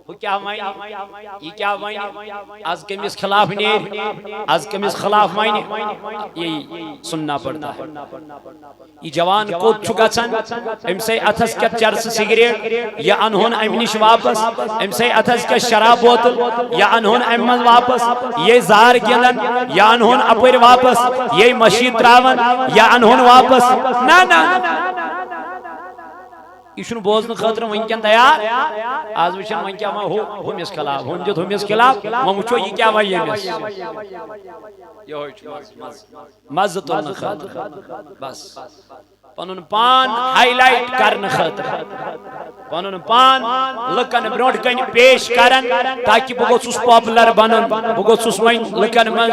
کیا وائن یہ کیا وائن آج کمیس خلاف نیر آج کمیس خلاف وائن یہی سننا پڑتا ہے یہ جوان کوت چکا چن ام سے اتھس کیا چرس سگریٹ یا انہون امنش واپس ام سے اتھس کیا شراب بوتل یا انہون امن واپس یہ زار گلن یا انہون اپر واپس یہ مشید تراون یا انہون واپس نا یہ بوزن خاطر ونکن تیار آج وچن ون کیا ہومس خلاف ہم دیت ہومس خلاف وہ وچو یہ کیا وی یمس مزہ تلن خاطر بس پنن پان ہائی لائٹ کرن خاطر پنن پان لکن برونٹ کن پیش کرن تاکہ بہ گوس پاپولر بنن بہ گوس وین لکن من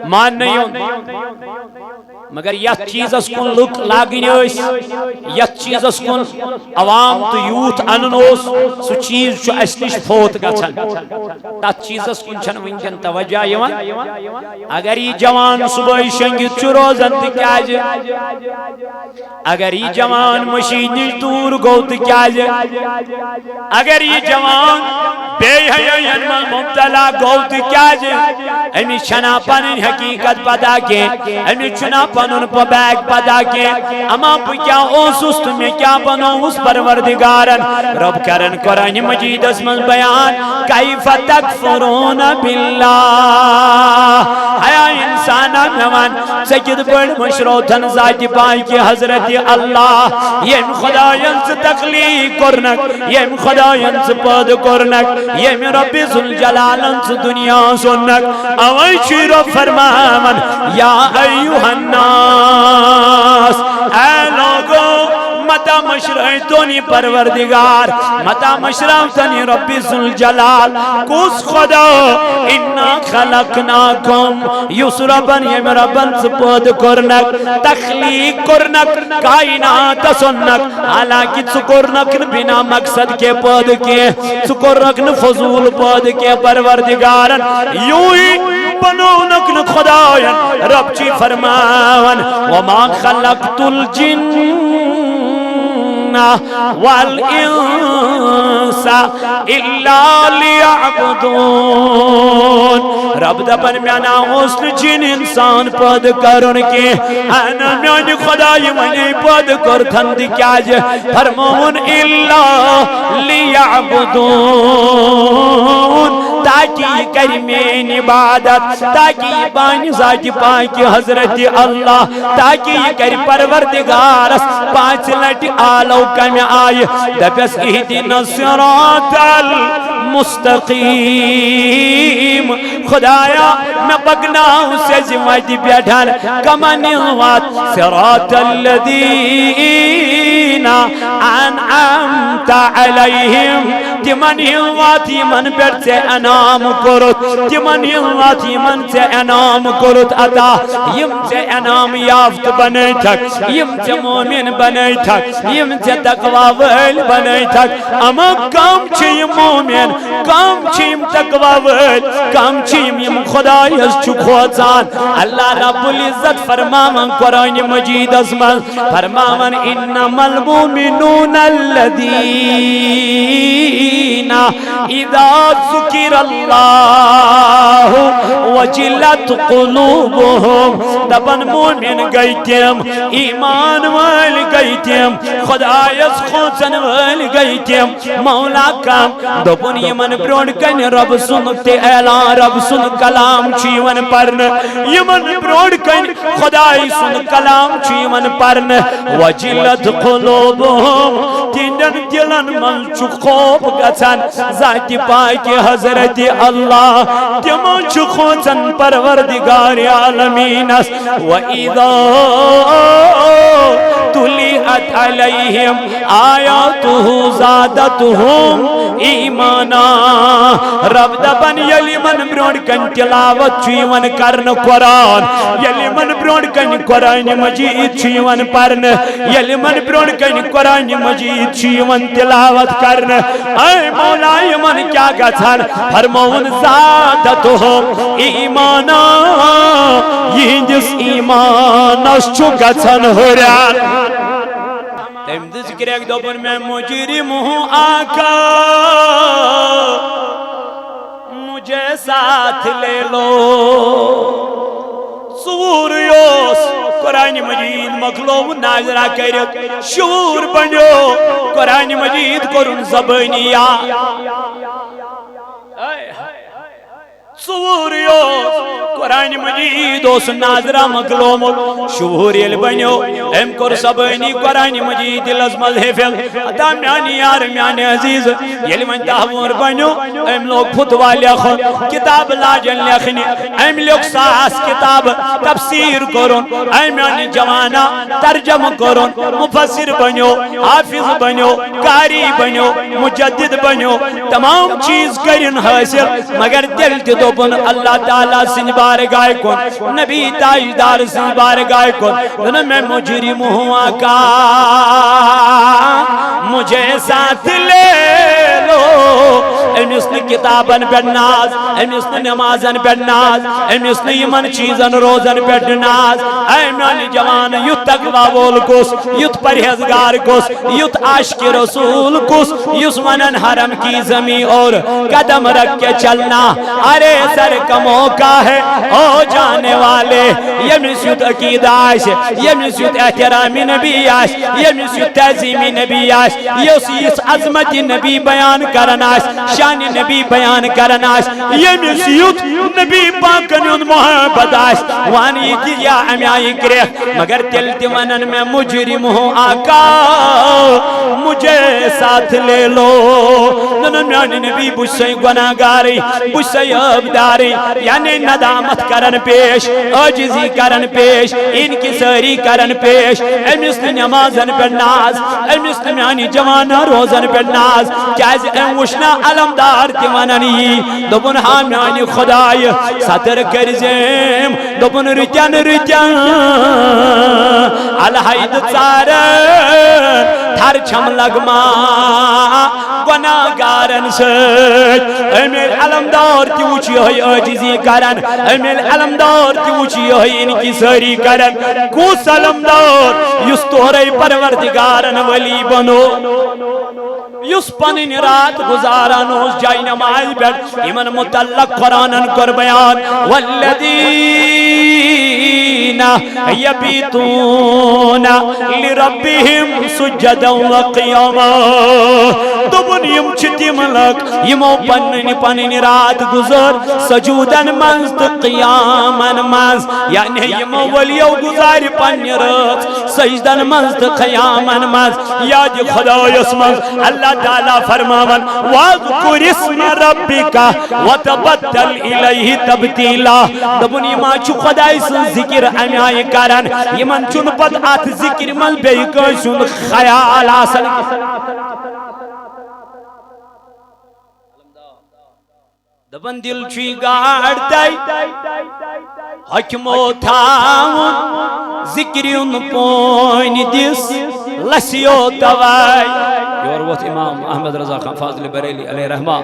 مان مگر یت چیزس کن لک لاگن یت چیزس کن عوام تو یوتھ انن سو چیز چھ اس نش فوت گژھان تت چیزس کن چھن ونکن توجہ یوان اگر یہ جوان صبح شنگت چھ روزن تکیاز اگر یہ جوان مشین نش دور گو تکیاز اگر یہ جوان بے حیاین من مبتلا گو تکیاز امی چھنا پنن حقیقت پتا کے امی چھنا پنن بیگ پتا کے اما بہ کیا اوسس تو میں کیا بنوس پروردگارن رب کرن قرآن مجید اسمن بیان کیف تکفرون باللہ حیا انسانا نوان سجد بڑ مشروطن ذات پائی کی حضرت اللہ یم خدایان سے تخلیق کرنک یم خدایان سے پد کرنک یم رب ذوالجلالن سے دنیا سنک اوئی شیرو فرمان یا ایوہ الناس اے لوگو متا مشرعتونی پروردگار متا مشرعتونی رب ذوالجلال کس خدا انا خلقناکم یس ربن یم ربن سپود کرنک تخلیق کرنک کائنات سنک حالانکہ چکرنک بنا مقصد کے پود کے چکرنک فضول پود کے پروردگارن یوہی بنونک خدایان رب چی فرمان وما خلقت الجن والانس الا لیعبدون رب دبن میانا حسن جن انسان پد کرن کے انا میانی خدای منی پد کرتن دکیاج فرمون الا لیعبدون تاکہ کر میں عبادت تاکہ بانی ذات پاک حضرت اللہ تاکہ کر پروردگار پانچ لٹ آلو کم آئی دپس اہدنا الصراط المستقیم خدایا میں بگناہوں سے زمائی بیٹھان کمن وات صراط الذین انعمت علیہم تمن ہواتی من بیٹ سے انعام کرت تمن ہواتی من سے انعام کرت عطا یم سے انعام یافت بنائی تھک یم سے مومن بنائی تھک یم سے تقوی ویل بنائی تھک اما کام چیم مومن کام چیم تقوی ویل کام چیم یم خدای از چکوزان اللہ رب العزت فرماون قرآن مجید ازمال فرماون انما المومنون الذین اذا ذکر اللہ وجلت قلوبهم دبن مومن گئیتیم ایمان ویل گئیتیم خدایس خوزن ویل گئیتیم مولا کام دبن یمن برون کن رب سنتے اعلان رب سن کلام چیون پرن یمن برون کن خدای سن کلام چیون پرن وجلت قلوبهم تیندن دلن من چخوب گسن ذات پاک حضرت اللہ تمن چخوزن پروردگار عالمین وَإِذَا تُلِئَتْ عَلَيْهِمْ آیاتُهُ زَادَتُهُمْ ایمانا رب دبن یلی من برون کن تلاوت چیون کرن قرآن یلی من برون کن قرآن مجید چیون پرن یلی من برون کن قرآن مجید چیون تلاوت کرن اے مولا من کیا گھن فرمون زادتهم ایمانا یہ جس ایمان اشچو گھن ہران تم ذکر ایک دوبر میں مجرم ہوں آقا ساتھ لے لو ژوٗر یوس قرآن مجید مکلو ناظرہ کرت شعور بنو قرآن مجید کرن زبانی ژوٗر یوس قرآن مجید اس ناظرہ مکلوم شعور یل بنو ام کر زبانی قرآن مجید لازمل حفظ اتا میانی یار میانی عزیز یل من تحور بنو ام لوگ فتوہ لکھن کتاب لاجن لکھنی ام لوگ ساس کتاب تفسیر کرن ام میانی جوانا ترجم کرن مفسر بنو حافظ بنو قاری بنو مجدد بنو تمام چیز کرن حاصل مگر دل تی دوپن اللہ تعالیٰ سن بارگاہ کن نبی تاجدار سن بارگاہ کن میں مجرم ہوں آقا مجھے ساتھ لے لو امس نے کتابن پہ ناز امس نے نمازن پہ ناز امس نے یمن چیزن روزن پہ ناز اے میانی جوان یت تقوی وول کس یت پرہیزگار کس یت عاشق رسول کس یس ونن حرم کی زمین اور قدم رکھ کے چلنا ارے سر کا موقع ہے او جانے والے یمس یت عقیدہ آش یمس یت احترام نبی آش یمس یت تعظیم نبی آش یس عظمت نبی بیان کرن آش شان نبی بیان کرن آش یمس یت نبی پاکن یون محبت آش وانی دیا امیائی کرے مگر تل دیونن میں مجرم ہوں آقا مجھے ساتھ لے لو ننن میانی نبی بچ سے گناہ گاری بچ سے عبداری یعنی ندامت کرن پیش عاجزی کرن پیش انکساری کرن پیش امس نے نمازن پر ناز امس نے میانی جوانا روزن پر ناز کیاز ام وشنا علمدار دیواننی دوبن ہاں میانی خدای ساتر کرزیم دوبن رجن رجن الحید چارن تھر چھم لگما گناہ گارن سچ امیر علمدار تی وچی ہوئی عاجزی کرن امیر علمدار تی وچی ہوئی انکساری کرن کس علمدار یس توری پروردگارن ولی بنو یس پنن رات گزارن اس جائی نماز بیٹ ایمن متعلق قرآنن کر بیان والذین یبیتون لربهم سجدا وقیاما دوبن یم چھتی ملک یمو پنن رات گزر سجودن منز تو قیامن منز یعنی یمو ولیو گزار پنن رات سجدن منز تو قیامن منز یاد خدایس منز اللہ تعالیٰ فرماون وَاذْكُرِ اسْمَ رَبِّكَ وَتَبَتَّلْ إِلَيْهِ تَبْتِيلًا دوبن یما چھ خدای سن ذکر امیائی کرن یمن چون پت آت ذکر من بیکن سن خیال آسن دبن دل چی گاڑ دائی حکمو تھاون ذکریون پوین دیس لسیو دوائی یور وہ امام احمد رضا خان فاضل بریلی علیہ رحمہ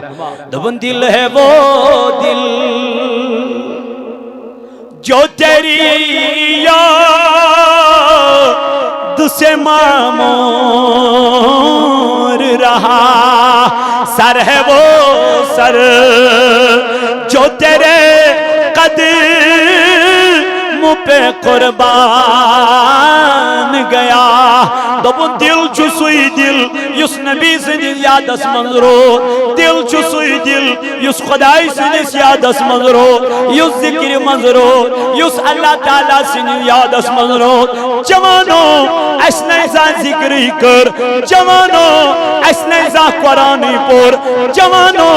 دبن دل ہے وہ دل جو تیری یاد سے معمور رہا سر ہے وہ سر جو تیرے قدم پہ قربان گیا دوبن دل چھو سوئی دل یس نبی سے دل یادس منظرو دل چھو سوئی دل یس خدای سے دل یادس منظرو یس ذکر منظرو یس اللہ تعالیٰ سے دل یادس منظرو جوانو اس نیزا ذکری کر جوانو اس نیزا قرآنی پر جوانو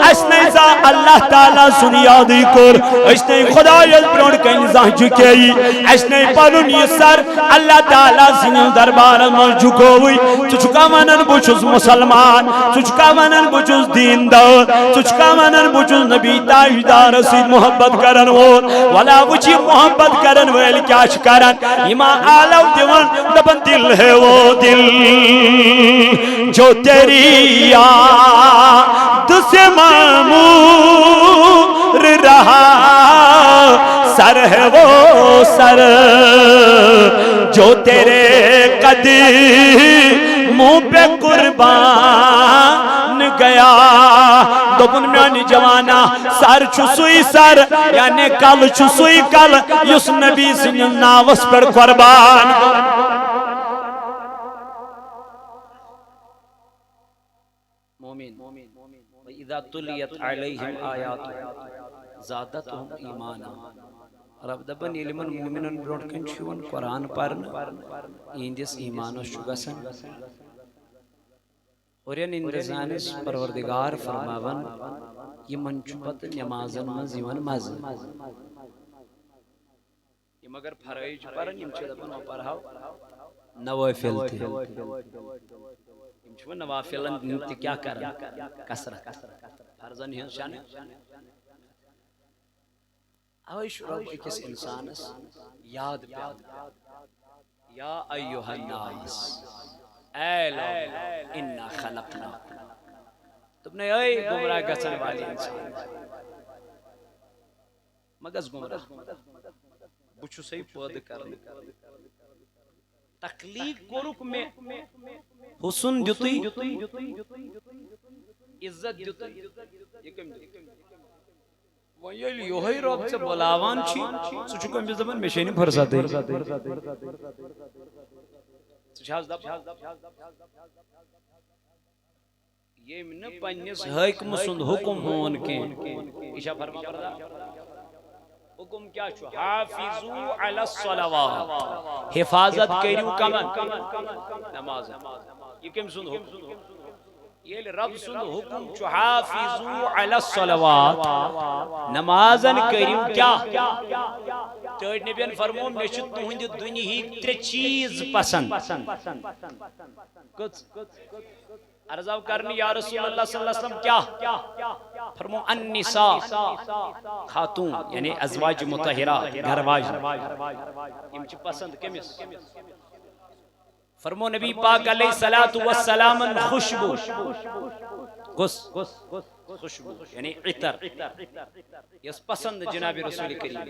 اس نیزا اللہ تعالیٰ سن یادی کر اس نے خدایت برون کا انزاہ جھکیئی اس نے پرون یہ سر اللہ تعالیٰ سن دربار میں جھکوئی چچکا منن بچوز مسلمان چچکا منن بچوز دین دار چچکا منن بچوز نبی تاجدار سید محبت کرن وول ولا وچی محبت کرن ویل کیاش کرن ایما آلو دیوان دبن دل ہے وہ دل جو تیری یاد سے معمور رہا سر ہے وہ سر جو تیرے قدموں پہ قربان گیا دوپن میانی جوانا سر چھو سوئی سر یعنی کل چھو سوئی کل یس نبی سن ناوس پر قربان مومن وَإِذَا تُلِيَتْ عَلَيْهِمْ آيَاتُ زَادَتْهُمْ ایمانا رب دبن علمن مومنن بروٹ کن چھون قرآن پرن ایندس ایمانس چگسن اور ین اندزانس پروردگار فرماون یہ منچوبت نمازن مز یون مز یہ مگر فرائج پرن یم چھ دبن پرہاو نوافل تھی یم چھ نوافلن تی کیا کرن کثرت فرضن ہن شان اوی شرب اکس انسانس یاد پیاد یا ایوہ الناس اے لوگ انا خلقنا تم نے اے گمراہ گسن والی انسان مگز گمراہ بچو سی پود کرنے تخلیق کورک میں حسن دیتی عزت دیتی ویل یوہی رب سے بلاوان چھی سوچو کم زبان میشینی فرصت ہے یہ من پنیس حکم سند حکم ہون کے ایشا فرما پردہ حکم کیا چھو حافظو علی الصلوات حفاظت کریو کمن نماز یہ کم سند حکم یہ رب سند حکم چھو حافظو علی الصلوات نمازن کریو کیا تیڑ نبیان فرمو نشد تہند دنہی ترے چیز پسند کچھ عرضاو کرنی یا رسول اللہ صلی اللہ علیہ وسلم کیا فرمو النساء خاتون یعنی ازواج مطہرہ گھرواج امچ پسند کمیس فرمو نبی پاک علیہ السلام خوشبو خوشبو یعنی عطر یس پسند جناب رسول کریم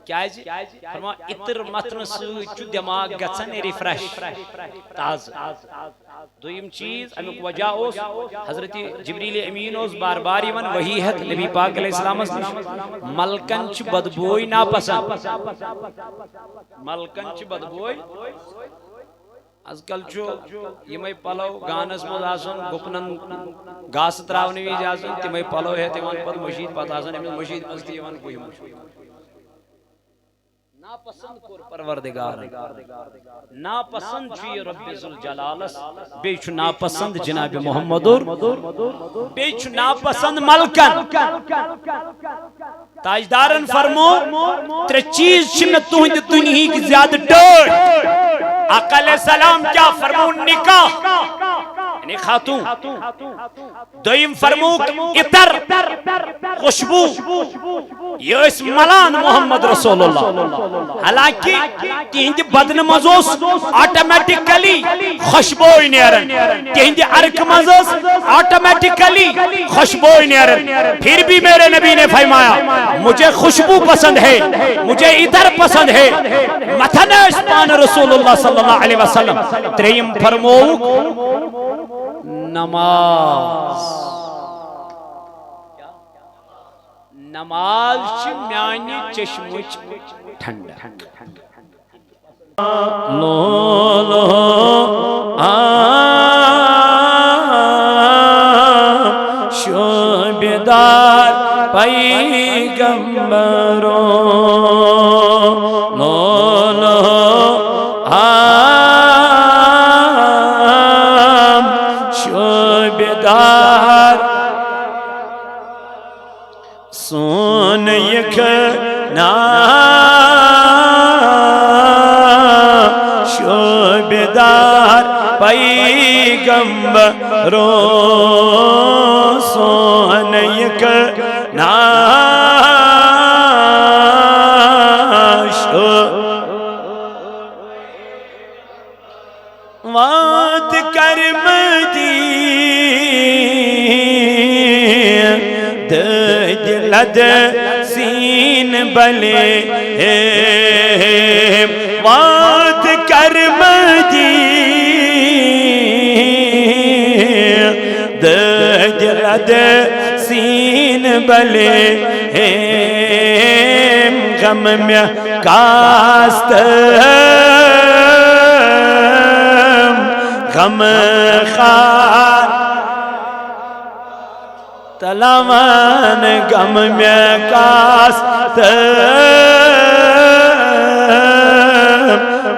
کیا ہے فرما عطر متن سوچ دماغ گچن ریفریش تاز دویم چیز امیک وجہ اوس حضرت جبریل امین اوس بار بار یون وحی ہے نبی پاک علیہ السلام نش ملکن چھ بدبوئی ناپسند ملکن چھ بدبوئی از کل چھو یمائی پلو گانس مز آسن گپنن گاس تراؤنی ویج آسن تیمائی پلو ہے تیمان پت مشید پت آسن امیل مشید مزدی یوان کوئی مشید ناپسند کور پروردگار ناپسند چھوئی رب ذوالجلالس بیچ ناپسند جناب محمدور بیچ ناپسند ملکن تاجدارن فرمو ترے چیز چھنے تہند دنہی کی زیادہ ڈر آقا علیہ السلام کیا فرمو نکاح یعنی خاتون دویم فرمو عطر خوشبو یہ اس ملان محمد رسول اللہ حالانکہ تہند بدن مزوس آٹومیٹکلی خوشبوئی نیرن تہند عرق مزوس آٹومیٹکلی خوشبوئی نیرن پھر بھی میرے نبی نے فرمایا مجھے خوشبو پسند ہے مجھے عطر پسند ہے متن اسمان رسول اللہ صلی اللہ علیہ وسلم تریم فرمو نماز نماز چھ میانی چشمچ ٹھنڈا لو لو شعبدار پیغمبروں لو لو شعبدار سون یکنا شعبدار پیغمبروں سون یکنا وات کر دلد سین بلے وات کر دلد سین بلے غم میں کاست غم خار تلاوان غم میں کاست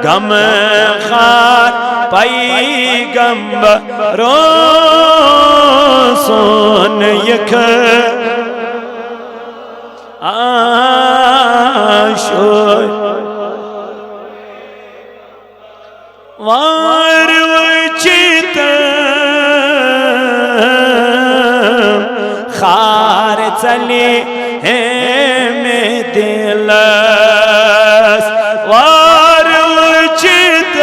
غم خار پیغمبروں سون یک آشوی وار وچیت خار چلی میں دلس وار وچیت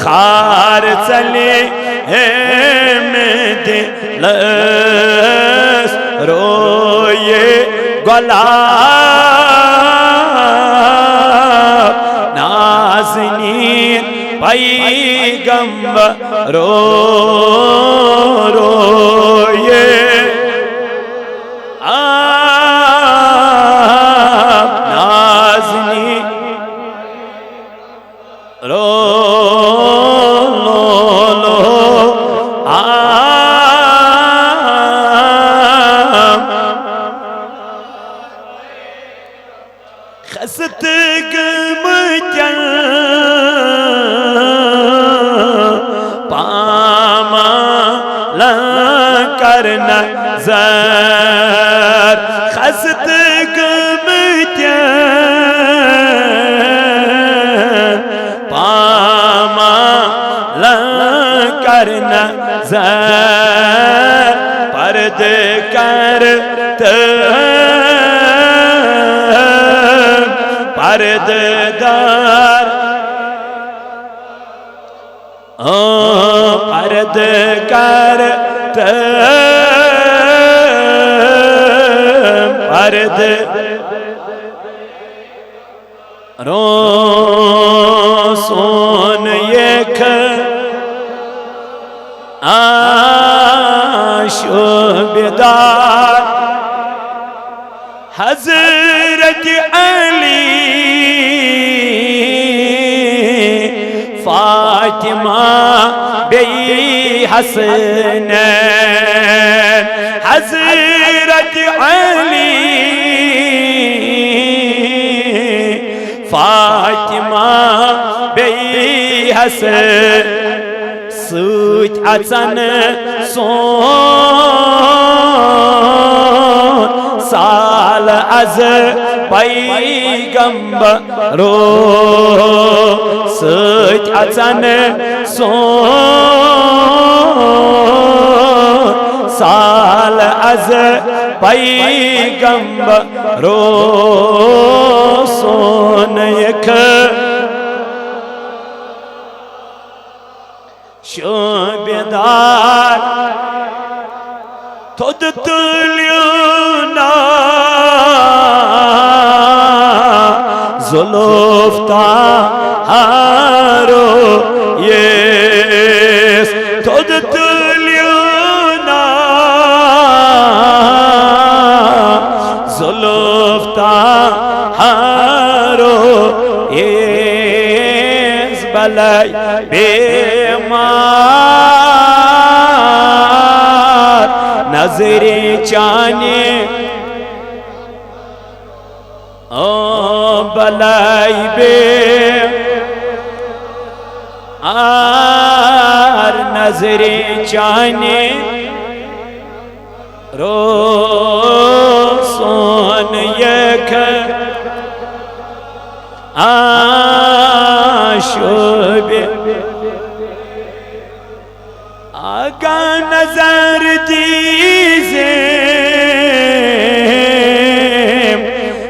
خار چلی میں دلس روئے گلاب نازنین پیغمبر روئے نازنین خست گمجن پاما کرنا زر خست گمجن پاما کرنا زر پرد کرت پرد دار پرد کرت پرد روسون یک آشوبدار حضرت علی فاطمہ بی حسن حضرت علی فاطمہ بی حسن سوچ اچن سون سال از پیغمبرو سوچ اچن سون سال از پیغمبرو سون یک شوبدار تود تلیونا زلفتا ہارو یس تود تلیونا زلفتا ہارو یس بلائی بیمار نظری چانے بلائی بیمار نظری چانے روسون یک آشوبے آگا نظر دیزے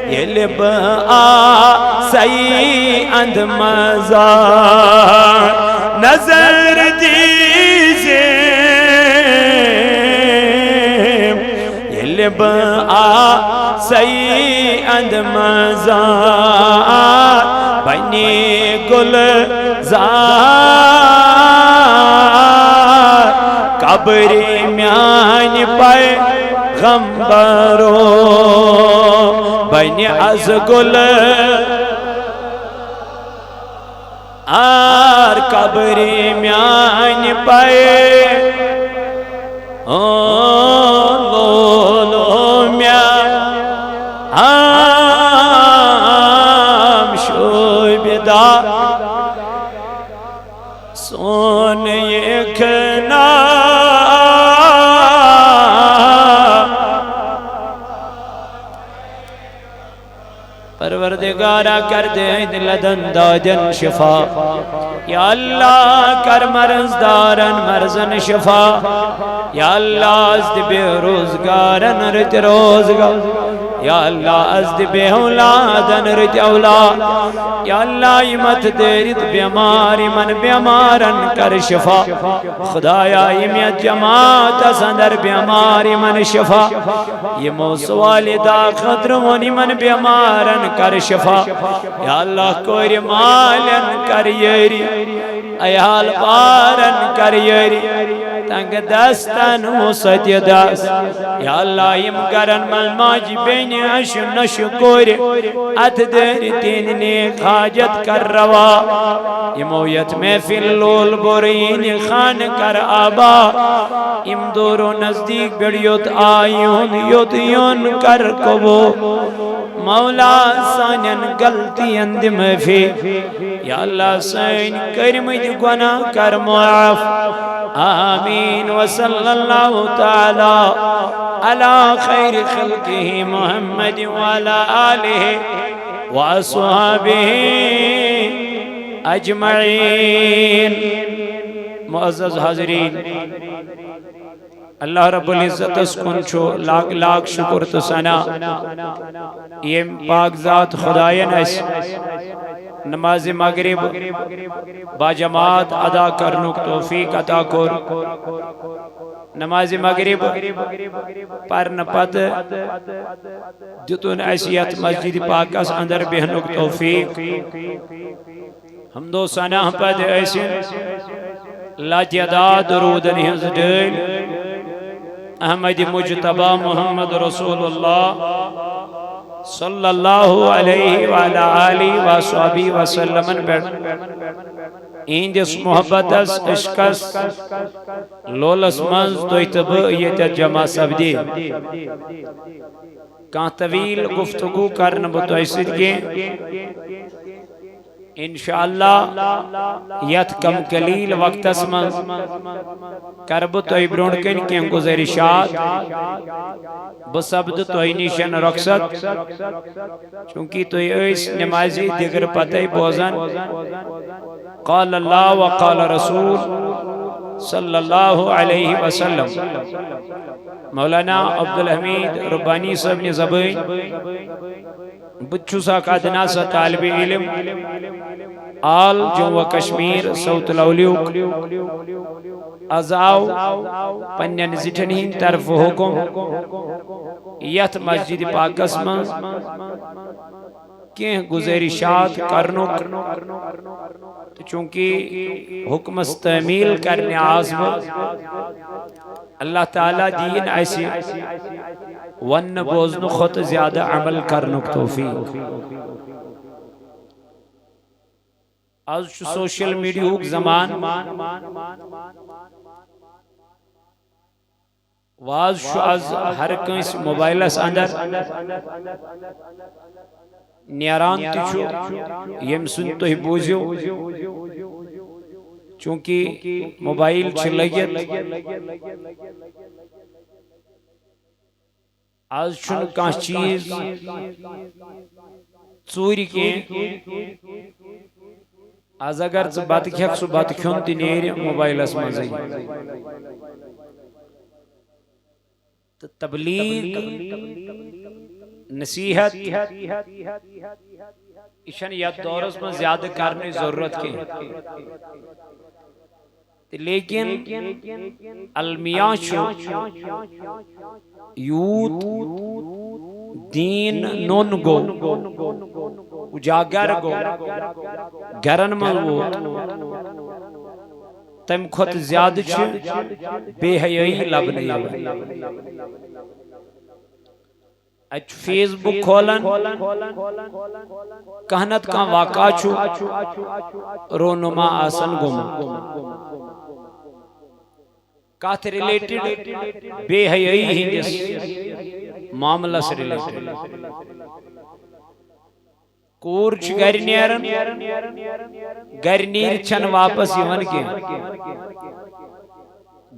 یہ لب آسی اند مزار نظر دیزے یہ لب آسی اند مزار بنی گل زار قبری میان پیغمبرو بین از گل آر قبری میان پیغمبرو میان شوبدا سون یکنا پروردگارا کر دے لدن دادن شفا یا اللہ کر مرز دارن مرزن شفا یا اللہ ازد بے روزگارن رت روزگار یا اللہ ازد بے اولادن رت اولاد یا اللہ یمت دیرت بیماری من بیمارن کر شفا خدایا یمیت جماعت سندر بیماری من شفا یمو سوالی دا خدرونی من بیمارن کر شفا یا اللہ کوئی مالن کر یری ایال بارن کر یری تنگ دستن موسط دست یا اللہ یم کرن ملماجی بین عشو نشو کوری ات دیر تین نیک حاجت کر روا یمویت میں فی اللول برین خان کر آبا یم دورو نزدیک بڑیوت آئیون یوتیون کر کبو مولا سانین غلطی اندم فی یا اللہ سین کرمید گناہ کر معاف آمین وصلی اللہ تعالی علی خیر خلقہ محمد وعلی آلہ وأصحابہ اجمعین معزز حاضرین اللہ رب العزت اسکن چھو لاکھ لاکھ شکر تو سنا یہ پاک ذات خدایان اس نماز مغرب با جماعت ادا کرنک توفیق عطا کر نماز مغرب پرن پت دتون ایسیت مسجد پاکس اندر بہنک توفیق حمد و ثنا پد ایسین لاجیداد درودن ہنز ڈیل احمد مجتبہ محمد رسول اللہ صلی اللہ علیہ وآلہ آلہ وآلہ وسلم ایندس محبت عشقس لولس منز دویتب یہ جمع سبدی کان طویل گفتگو کرن بتویسد کے انشاءاللہ یت کم قلیل وقت اسمن کرب توی برونکن کین گزارشات بسبد توی نیشن رخصت چونکہ توی ایس نمازی دیگر پتہ بوزن قال اللہ وقال رسول صلی اللہ علیہ وسلم مولانا عبدالحمید ربانی صاحب نے زبین بچو سا قادنا سا طالب علم آل جو و کشمیر سوت الاولیوک ازاو پنین زٹنین طرف حکم یت مسجد پاکس من کہ گزارشات کرنو چونکہ حکم استعمیل کرنے آزم اللہ تعالیٰ دین ایسی ون بوزن خود زیادہ عمل کرنک توفیق آج سوشل میڈیا زمان واز شو از ہر کنس موبائل اس اندر نیران تیچو یم سن تو ہی بوزیو چونکہ موبائل چلگیت آج چھن کان چیز چوری کے آز اگر بات کھیک سو بات کھون تی نیر موبائل اس مزی تبلیغ نصیحت اشن یا دورس میں زیادہ کرنے ضرورت کے لیکن المیاں شو یوت دین نون گو اجاگر گو گرن ملوت تم کھت زیادہ بے حیائی لبنہ اچ فیس بک کھولن کہنت کا واقع چھو رونما آسن گم کات ریلیٹڈ بے حیائی ہندس معاملہ سے ریلیٹڈ کور چھ گر نیرن گر نیر چھن واپس یون کی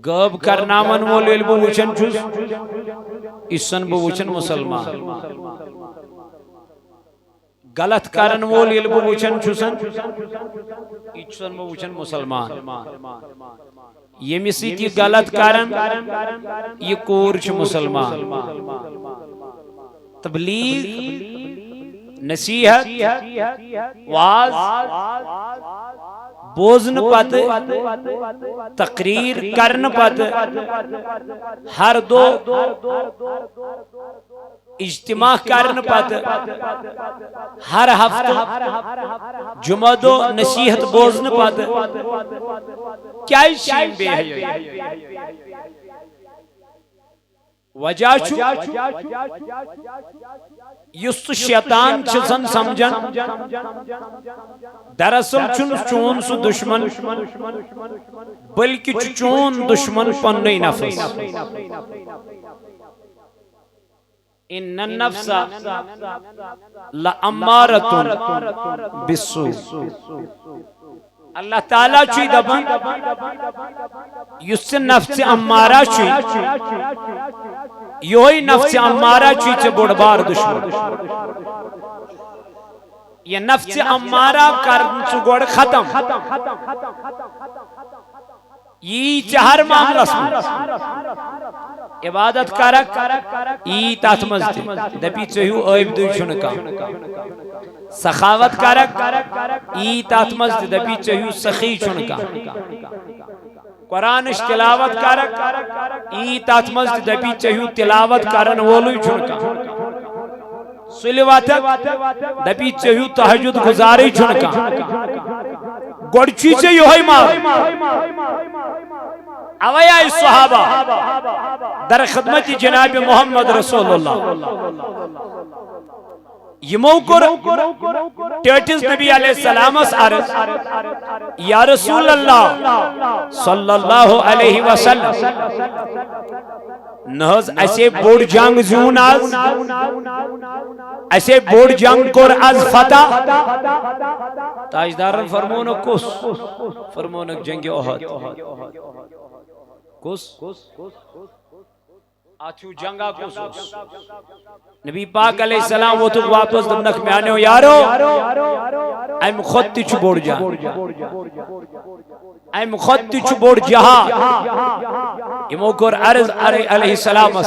غب کرنامن وول یل بہ وچھن چھس اسن بہ وچھن مسلمان غلط کرن وول یل بہ وچھن چھسن اسن بہ وچھن مسلمان یمس یہ غلط کرن یہ کور چھ مسلمان تبلیغ نصیحت واز بوزن پت تقریر کرن پت ہر دو اجتماع کرن پت ہر ہفتہ جمعہ دو نصیحت بوزن پت کیا شیم بے حیائی وجہ چھو یس شیطان چھسن سمجھن دراصل چھن چون سو دشمن بلکہ چون دشمن پننی نفس ان النفس لامارۃ بالسوء اللہ تعالیٰ چوی دبن یس نفس امارہ چوی یوہی نفس امارہ چوی چھ بڑ بار دشمن یہ نفس امارہ کرن چھ گوڑ ختم یہ چہر معاملہ عبادت کرک ای تات مزد دبی چہیو عیب دوی چھنکا سخاوت کرک ای تات مزد دبی چہیو سخی چھنکا قرآن تلاوت کرک ای تات مزد دبی چہیو تلاوت کرن وولوی چھنکا سلیوات دبی چہیو تحجد گزاری چھنکا گوڑچی سے یوہی اویا صحابہ در خدمت جناب محمد رسول اللہ یمو ٹیٹس نبی علیہ السلام اس عرض یا رسول اللہ صلی اللہ علیہ وسلم نہز ایسے بوڑ جنگ زون آز ایسے بوڑ جنگ کور از فتح تاجدارن فرمونک کس فرمونک جنگ احد کس آتھو جنگا کس نبی پاک علیہ السلام وہ تو واپس دمنک میں آنے ہو یارو ایم خود تی چھو بوڑ جان ایم خود تی چھو بوڑ جہاں امو کور عرض علیہ السلام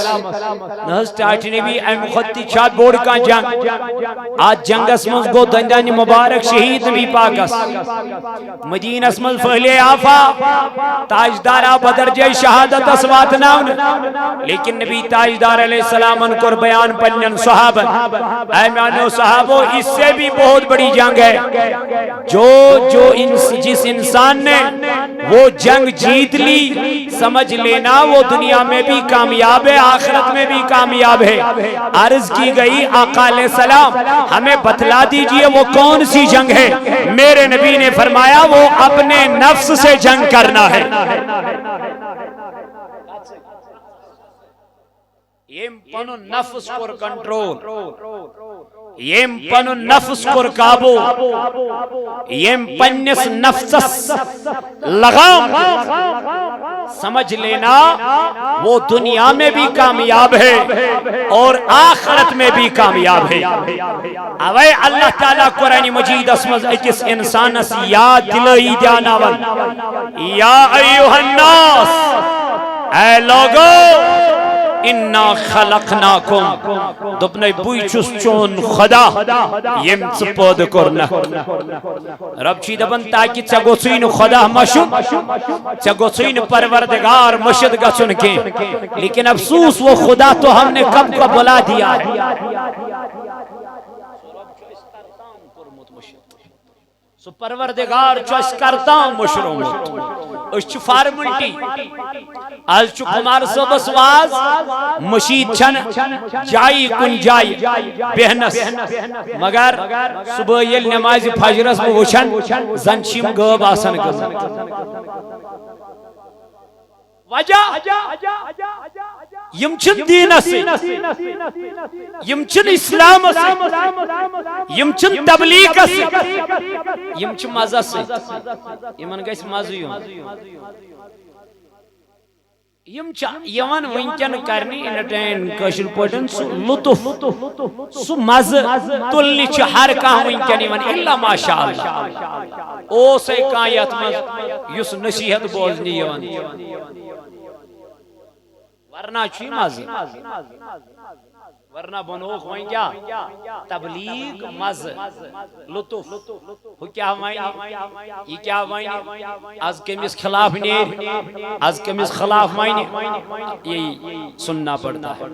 نہست آٹی نبی ایم خود تی چھاد بوڑ کان جنگ آج جنگ اسمز گو دندانی مبارک شہید نبی پاک اس مدین اسمز فہلے آفا تاجدارہ بدر جے شہادت اسوات ناون لیکن نبی تاجدار علیہ السلام ان کور بیان پنن صحابہ اے میانو صحابو اس سے بھی بہت بڑی جنگ ہے جس انسان نے وہ جنگ جیت لی سمجھ لینا وہ دنیا میں بھی کامیاب ہے آخرت میں بھی کامیاب ہے عرض کی گئی آقا علیہ السلام ہمیں بتلا دیجئے وہ کون سی جنگ ہے میرے نبی نے فرمایا وہ اپنے نفس سے جنگ کرنا ہے یہ پنو نفس پر کنٹرول یہ پنو نفس پر قابو یہ پنس نفس لغام سمجھ لینا وہ دنیا میں بھی کامیاب ہے اور آخرت میں بھی کامیاب ہے اوے اللہ تعالیٰ قرآن مجید اسمز اکس انسان اس یاد دلائی دیانا ول یا ایوہ الناس اے لوگو اِنَّا خَلَقْنَاكُمْ دبنے بوئی چس چون خدا یم سپود کرنا رب چی دبن تاکہ چگوسین خدا مشد چگوسین پروردگار مشد گسن کے لیکن افسوس وہ خدا تو ہم نے کب کا بلا دیا ہے سو پروردگار چوس کرتا مشرومت اس فارملٹی آج چو کمار صبح واز مشید چھن جائی کن جائی بہنس مگر صبح یل نماز فجرس وچھن زنشیم غب آسن گزن وجہ یم چھن دین اسی یم چھن اسلام اسی یم چھن تبلیغ اسی یم چھن مزہ اسی یمن گیس مزہ یم چھن یمن ونکن کرنی انٹرٹین کشر پوٹن سو لطف سو مزہ تلنی چھ ہر کان ونکن یمن اللہ ماشاءاللہ او سے کان یتمز یس نصیحت بوزنی یمن ورنہ چھی مزہ ورنہ بنوخ وہیں کیا تبلیغ مزہ لطف ہو کیا وہیں یہ کیا وہیں از کمیس خلاف نیر از کمیس خلاف وہیں یہی سننا پڑتا ہے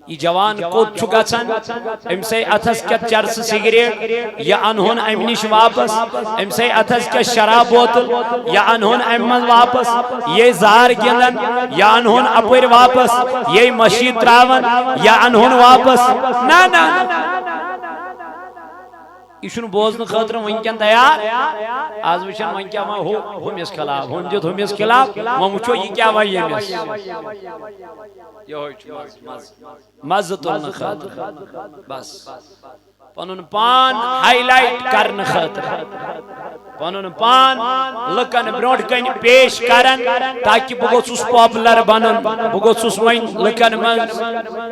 یہ جوان کود چکا چھن ام سے اتھس کیا چرس سگریٹ یا انہون امنش واپس ام سے اتھس کیا شراب بوتل یا انہون امن واپس یہ زار گندن یا انہون اپر واپس یہ مشید تراون یا انہون واپس نا نا ایشون بوزن خاطر ونکن تیار آز وچھن ون کیا ہو ہمیس خلاف ہم جت ہمیس خلاف وہ وچھو یہ کیا وای ہمیس مزہ تلن خاطر بس پنن پان ہائی لائٹ کرن خاطر پنن پان لکن برونٹ کن پیش کرن تاکہ بہ گوسس پاپولر بنن بہ گوسس وین لکن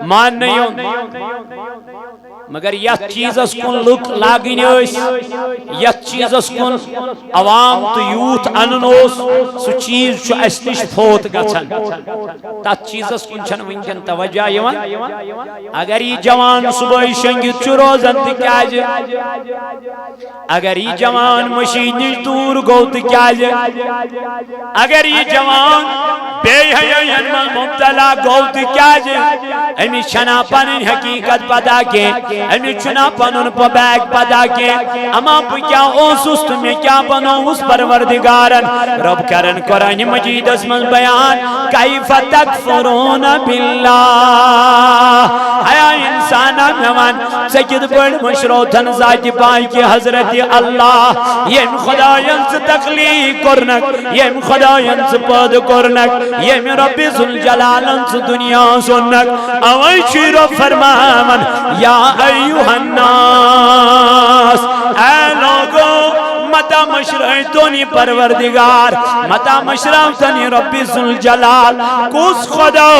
مان نیون مگر یت چیزس کن لک لاگن یت چیزس کن عوام تو یوتھ انن سو چیز چھ اس نش فوت گژھان تت چیزس کن چھن ونکن توجہ یوان اگر یہ جوان صبح شنگت چھ روزن تکیاز اگر یہ جوان مشین نش دور گو تکیاز اگر یہ جوان بے حیاین مبتلا گو تکیاز امی چھنا پنن حقیقت پتا کہ امی چھنا پنن بیگ پتا کہ اما بکیا اوسس تو میں کیا بنو اس پروردگارن رب کرن قرآن مجید اسمن بیان کیف تکفرون باللہ حیا انسانا نوان سجد بڑ مشروطن ذات پائی کی حضرت اللہ یم خدایان سے تخلیق کرنک یم خدایان سے پد کرنک یم رب ذوالجلالن سے دنیا سنک اوئی شیرو فرمامن یا ایوہ الناس اے لوگو متا مشرعتونی پروردگار متا مشرعتونی رب ذوالجلال کس خدا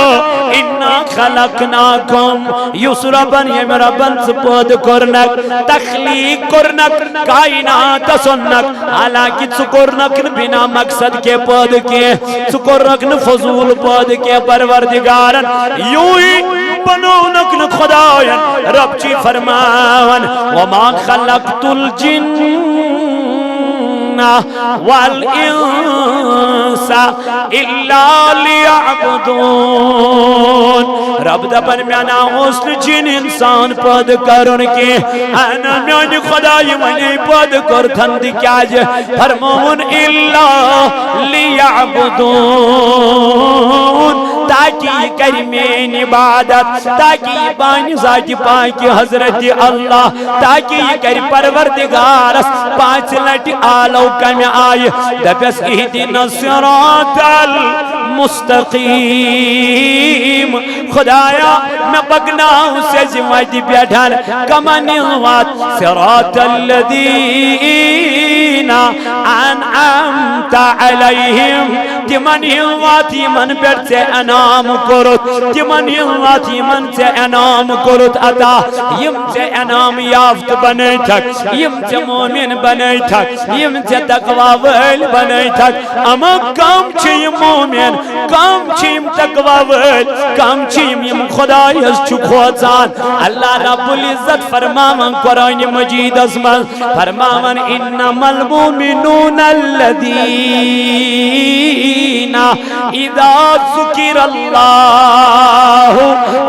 انا خلقناکم یسربن یم ربن سپود کرنک تخلیق کرنک کائنات سنک حالانکہ چکرنک بنا مقصد کے پود کے چکرنک فضول پود کے پروردگارن یوہی بنونک خدایان رب چی فرمان وما خلقت الجن والانس الا لیعبدون رب دبن میانا غسل جن انسان پد کرن کے انا میان خدای منی پد کرتن دکیاج فرمون الا لیعبدون تاکہ کری میں عبادت تاکہ بانی ذات پاک حضرت اللہ تاکہ کری پروردگارس پانچ لٹ آلو کم آئی دپس اہدنا الصراط المستقیم خدایا میں بگناہوں سے زمت بیٹھن کمن وات صراط الذین انعمت علیہم تمن واتی من پر سے انعام کرت تمن واتی من سے انعام کرت عطا یم سے انعام یافت بنے تک یم سے مومن بنے تک یم سے تقوی ول بنے تک اما کم چھ مومن کم چھ تقوی ول کم چھ یم خدای اس چکھوزان اللہ رب العزت فرماون قرآن مجید ازمن فرماون انما المؤمنون الذین الذین اذا ذکر اللہ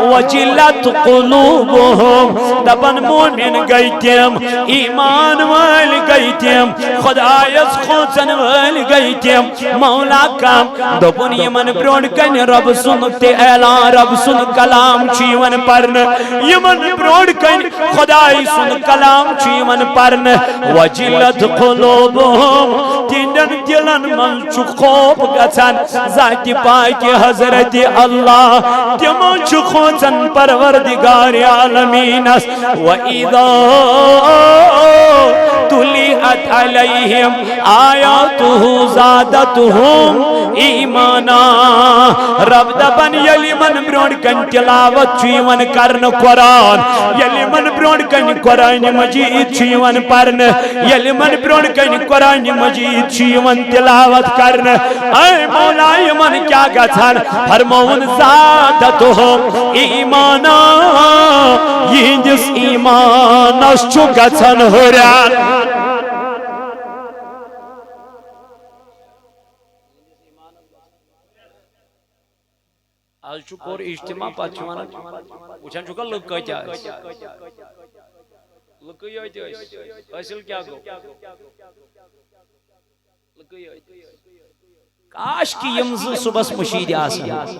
وجلت قلوبهم دبن مومن گئی تیم ایمان وال گئی تیم خدایس خوچن وال گئی تیم مولا کام دبن یمن برون کن رب سنت اعلان رب سن کلام چیون پرن یمن برون کن خدای سن کلام چیون پرن وجلت قلوبهم تیندن دلن من چو خوب گچن ذات پاک حضرت اللہ تیمون چو خوچن پروردگار عالمین وَإِذَا تُلِيَتْ عَلَيْهِمْ آيَاتُهُ زَادَتْهُمْ ایمانا رب دبن یلی من برون کن تلاوت چیون کرن قرآن یلی من برون کن قرآن مجید چیون پرن یلی من برون کن قرآن مجید چیون تلاوت کرن اے مولا من کیا گھن فرمون زادتهم ایمانا یہ جس ایمان چو گھن ہران آج چکور اجتماع پاچوانا وچھان چکا لگ کہتا ہے لگ کہتا ہے حاصل کیا گو کاش کی یمز صبح مشید آسان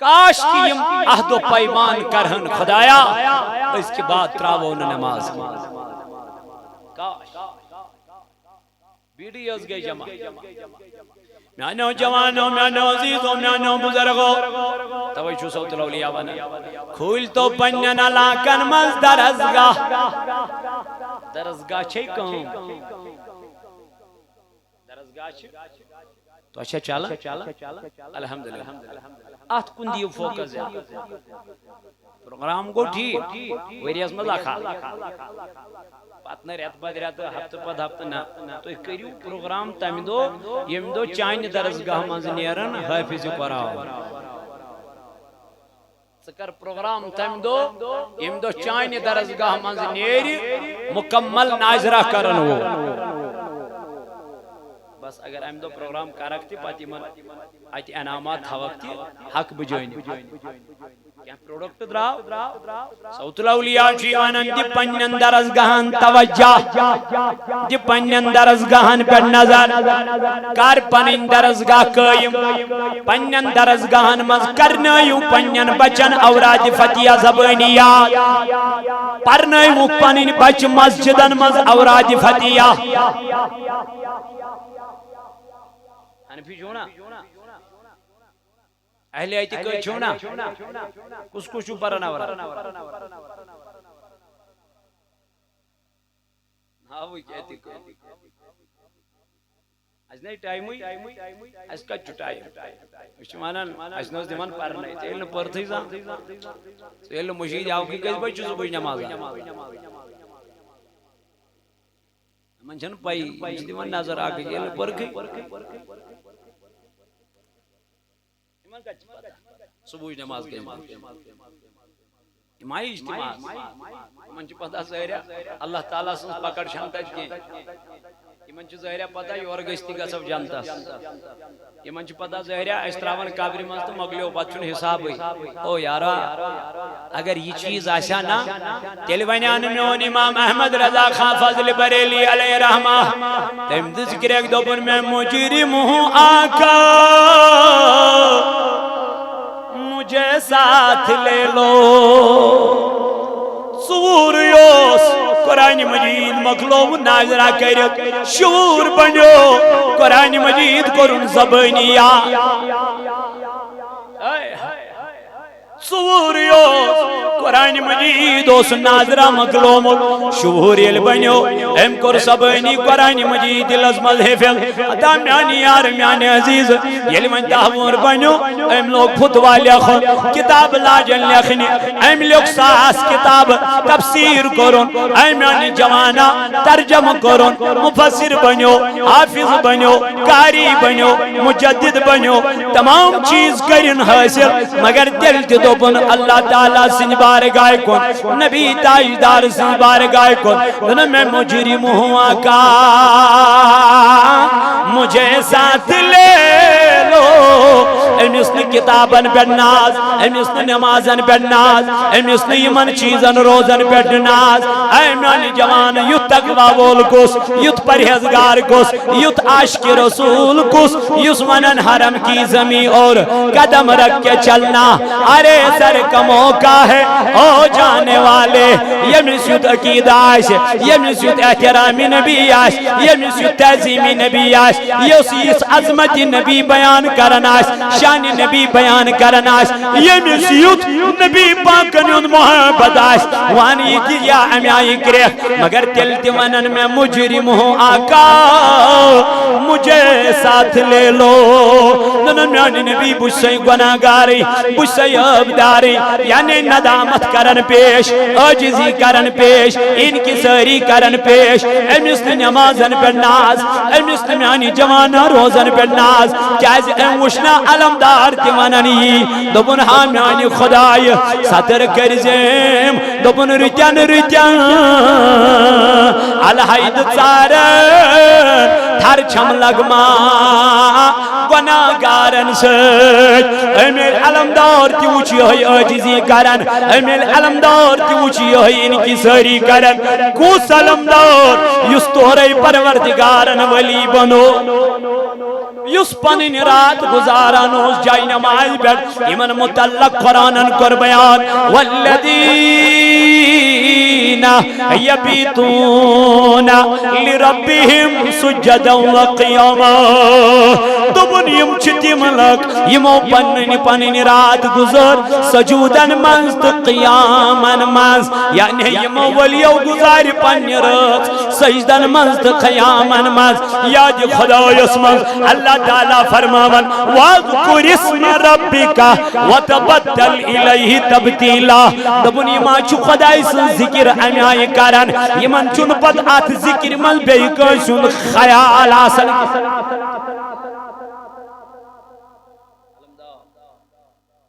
کاش کی یم عہد و پیمان کرہن خدایا اس کے بعد تراؤن نماز کاش ویڈیوز گئی جمع میانو جوانو میانو عزیزو میانو بزرگو توجہ صوت الاولیاء بنا کھول تو پنن علاقن مز درزگاہ درزگاہ چھے کہوں درزگاہ چھے تو اچھا چالا الحمدللہ آت کن دیو فوکس ہے پروگرام کو ٹھیک ویریاز مزا کھا پتنا ریت بعد ریت ہفتہ پد ہفتہ نا تو کریو پروگرام تم دو یم دو چانہ درسگاہ مز نیرن حافظ قرآن سکر پروگرام تم دو یم دو چانہ درسگاہ مز نیری مکمل ناظرہ کرن وہ بس اگر ام دو پروگرام کرکتی پاتی من آتی انعامات تھوکتی حق بجوئنی کیا پروڈکٹ دراو صوت الاولیاء جیوانن دی پنن درزگاہن توجہ دی پنن درزگاہن پر نظر کار پنن درزگاہ قائم پنن درزگاہن مز کرنائیو پنن بچن اوراد فتیہ زبانیات پرنائیو پنن بچ مسجدن مز اوراد فتیہ حنفی جونا اہل آیتی کوئی چھونا کس کو چھو پرنا ورا ہاں وہی کہتی کوئی از نہیں ٹائم ہوئی از کا چھٹائی اس مانا از نوز دیمان پرنا ہے تیل پرتھی سا تیل مشید آو کی کس بھائی چوزو بھائی نماز من جن پائی اس دیمان نظر آگئی تیل پرکھی صبح نماز کے امائی اجتماع منچ پتہ ظاہرہ اللہ تعالیٰ سنس پکڑ شانتا ہے منچ ظاہرہ پتہ یہ اور گشتی کا سب جانتا یہ منچ پتہ ظاہرہ استراون کابری منز تو مگلیو بچن حساب ہوئی او یارا اگر یہ چیز آسا نا تیلوانیان میون امام احمد رضا خان فضل بریلی علیہ رحمہ تیم ذکر ایک دوبر میں مجرم ہوں آقا مجھے ساتھ لے لو سوریوس قرآن مجید مخلوق ناظرہ کرت شعور بنو قرآن مجید قرآن زبانیہ سوریوس قرآن مجید اس ناظرہ مخلوق شعور بنو ام کر زبانی قرآن مجید لازمل حفظ اتا میانی یار میانی عزیز یلی من تحور بنو ام لوگ فتوہ لکھن کتاب لاجن لکھنی ام لوگ ساس کتاب تفسیر کرن ام میانی جوانا ترجم کرن مفسر بنو حافظ بنو قاری بنو مجدد بنو تمام چیز کرن حاصل مگر دل تی دو دبن اللہ تعالیٰ سن بارگاہ کن نبی تاجدار سن بارگاہ کن میں مجرم ہوں آقا مجھے ساتھ لے لو امس نے کتابن پہ ناز امس نے نمازن پہ ناز امس نے یمن چیزن روزن پہ ناز اے میانی جوان یت تقوی وول کس یت پرہیزگار کس یت عاشق رسول کس یس ونن حرم کی زمین اور قدم رکھ کے چلنا ارے سر کا موقع ہے او جانے والے یمس یت عقیدہ آش یمس یت احترام نبی آش یمس یت تعظیم نبی آش یس عظمت نبی بیان کرنا شان نبی بیان کرنا یمس یت نبی پاکن یون محبت آش وانی کی یا امیائی گریخ مگر تل تیونن میں مجرم ہوں آقا مجھے ساتھ لے لو میانی نبی بچ گناہگاری بچ عبداری یعنی ندامت کرن پیش عاجزی کرن پیش انکساری کرن پیش امس نمازن پہ ناز امس میانی جوانا روزن پہ ناز کیاز ام وشنا علمدار تی ونن یہ دبن ہاں میانی خدای صدر کرزیم دبن رتین رتین الحید ژارن تھر چھم لگما گناہگارن سۭتۍ امیر علمدار تی وچھ یہی عاجزی کرن امیر علمدار تی وچھ یہی انکساری کرن کس علمدار یس تورے پروردگارن ولی بنو یس پنن رات گزاران اس جائی نماز بیٹھ ایمن متعلق قرآنن کر بیان والذین یبیتون لربهم سجدا وقیاما دبن یم چھتی ملک یمو پنن رات گزر سجودن منز تو قیامن منز یعنی یمو ولیو گزار پنن رات سجدن منز تو قیامن منز یاد خدایس منز اللہ تعالیٰ فرماون وَاذْكُرِ اسْمَ رَبِّكَ وَتَبَتَّلْ إِلَيْهِ تَبْتِيلًا دبن یما چھو خدای سن ذکر امیائی کرن یمن چون پت آت ذکر من بیکن سن خیال آسن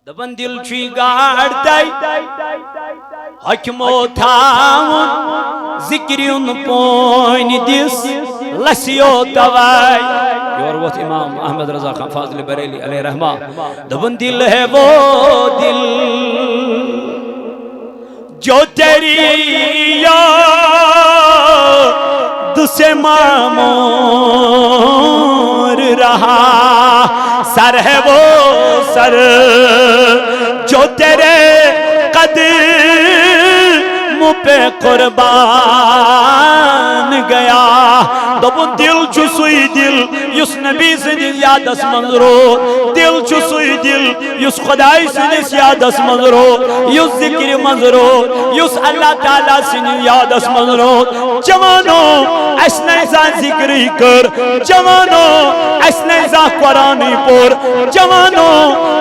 دبن دل چوی گاڑ دائی حکمو تھاون ذکریون پوین دس لسیو دوائی یور وقت امام احمد رضا خان فاضل بریلی علیہ رحمہ دبن دل ہے وہ دل جو تیری یاد سے معمور رہا سر ہے وہ سر جو تیرے قدم پہ قربان گیا دبن دل چسوئی دل یس نبی سنیس یادس منظرو دل چسوئی دل یس خدای سنیس یادس منظرو یس ذکر منظرو یس اللہ تعالیٰ سنیس یادس منظرو جوانو اسنیزا ذکری کر جوانو اسنیزا قرآنی پر جوانو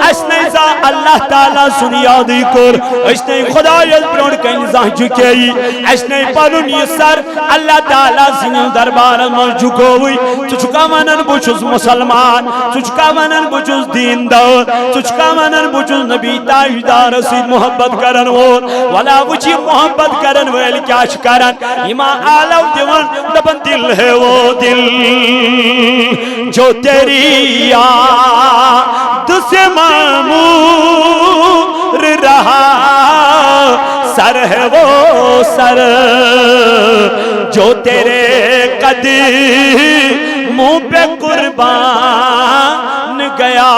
اسنیزا اللہ تعالیٰ سن یادی کر اسنی خدای برون کا انزا جھکیئی اسنی پرون یہ سر اللہ تعالیٰ سنیس دربار من جھکوئی چچکا منن بچوز مسلمان چچکا منن بچوز دین دار چچکا منن بچوز نبی تاجدار سید محبت کرن وول ولا وچی محبت کرن ویل کیاش کرن ایمان آلو دیون دبن دل ہے وہ دل جو تیری یاد سے معمور رہا سر ہے وہ سر جو تیرے قدموں پہ قربان گیا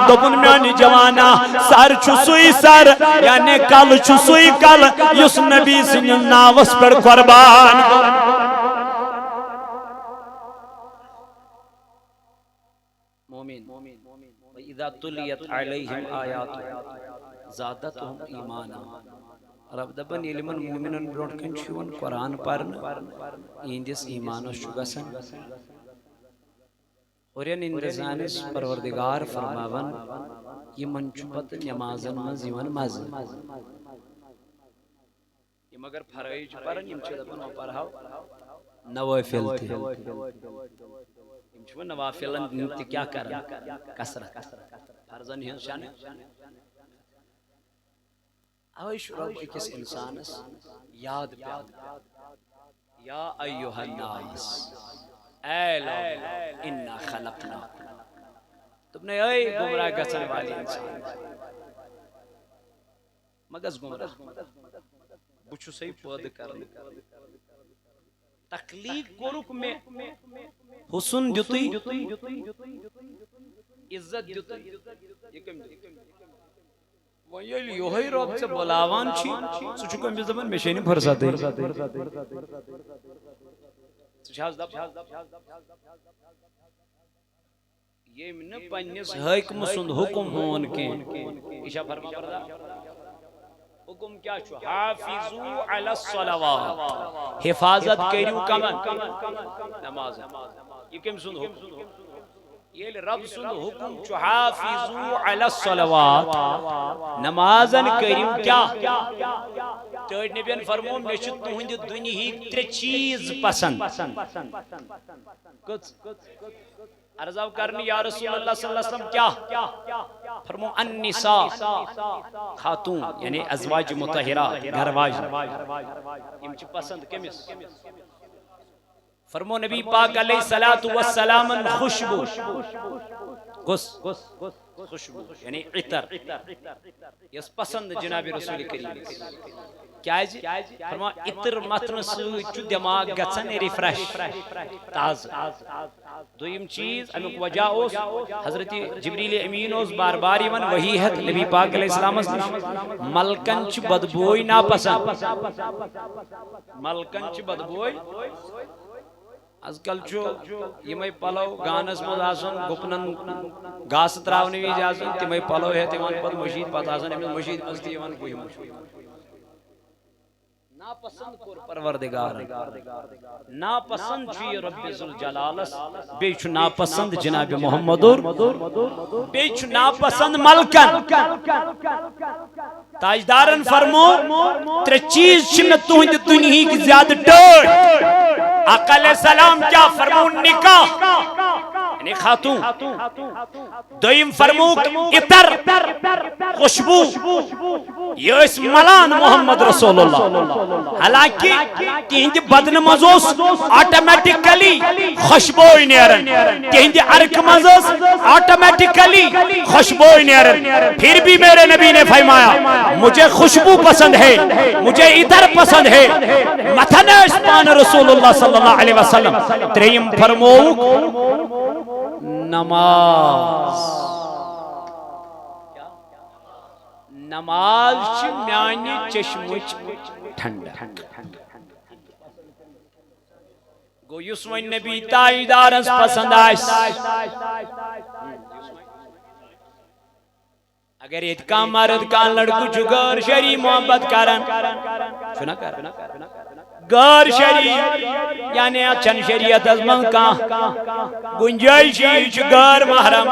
دبن میانی جوانا سر چسوئی سر یعنی کل چسوئی کل یس نبی سن ناوس پر قربان مومن وَإِذَا تُلِيَتْ عَلَيْهِمْ آيَاتُ زَادَتْهُمْ ایمانا رب دبن علمن مومنن بروٹ کن چھون قرآن پرن ایندس ایمانو شگسن اور این اندزانس پروردگار فرماون یہ منچوبت نمازن مز یون مز یہ مگر فرائج پرن یم چھ دبن پرہاو نوافل تھی یم چھ نوافلن تی کیا کرن کسرت فرضن ہن شان اوش رب اکس انسانس یاد پیاد یا ایوہ الناس اے لوگ انا خلقناکم تم نے اے گمراہ گسن والی انسان مگز گمراہ بچو صحیح پود کرنے تخلیق کورک میں حسن دیتی عزت دیتی یہ کم دیتی ویلی یوہی رب سے بلاوان چھی سوچو کم بھی زبان میشینی پھرسا دے سوچاز دب یہ من پنیس حکم سند حکم ہون کے ایشا فرما پردہ حکم کیا چھو حافظو علی الصلوات حفاظت کریو کمن نماز یہ کم سند حکم یہ رب سند حکم چھو حافظو علی الصلوات نمازن کریو کیا تیڑ نبیان فرمون میں چھو تہند دنیا ہی تر چیز پسند کچھ عرضاو کرنی یا رسول اللہ صلی اللہ علیہ وسلم کیا فرمو النساء خاتون یعنی ازواج مطہرہ گھرواج یہ چھ پسند کمیس فرمو نبی پاک علیہ السلام خوشبو خوشبو یعنی عطر یہ پسند جناب رسول کریم کیا ہے جی فرما عطر متن سوچ دماغ گچن ریفریش تاز دویم چیز امیک وجہ اس حضرت جبریل امین اس بار بار یمن وحی ہے نبی پاک علیہ السلام ملکنچ بدبوئی ناپسند ملکنچ بدبوئی از کل چھو یمائی پلو گانس مز آسن گپنن گاس تراؤنی ویج آسن تیمائی پلو ہے تیمان پت مشید پت آسن مشید مزتی یمان کوئی مشید ناپسند کور پروردگار ناپسند چھو رب ذوالجلالس بیچ ناپسند جناب محمد بیچ ناپسند ملکن تاجدارن فرمو تر چیز چھن تہند دنیا کی زیادہ ڈر آقا علیہ السلام کیا فرمو نکاح یعنی خاتون دویم فرمو عطر خوشبو یہ اس ملان محمد رسول اللہ حالانکہ تہند بدن مزوس آٹومیٹکلی خوشبوئی نیرن تہند عرق مزوس آٹومیٹکلی خوشبوئی نیرن پھر بھی میرے نبی نے فرمایا مجھے خوشبو پسند ہے مجھے عطر پسند ہے متن اسمان رسول اللہ صلی اللہ علیہ وسلم تریم فرمو نماز نماز چھ میانی چشمچ ٹھنڈا گو یسوین نبی تاجدارس پسند آئیس اگر ایت کا مرد کا لڑکو چو گر شری محبت کرن سنا کرن گر شری یعنی اچھن شریعت از من کا گنجائشی چو گر محرم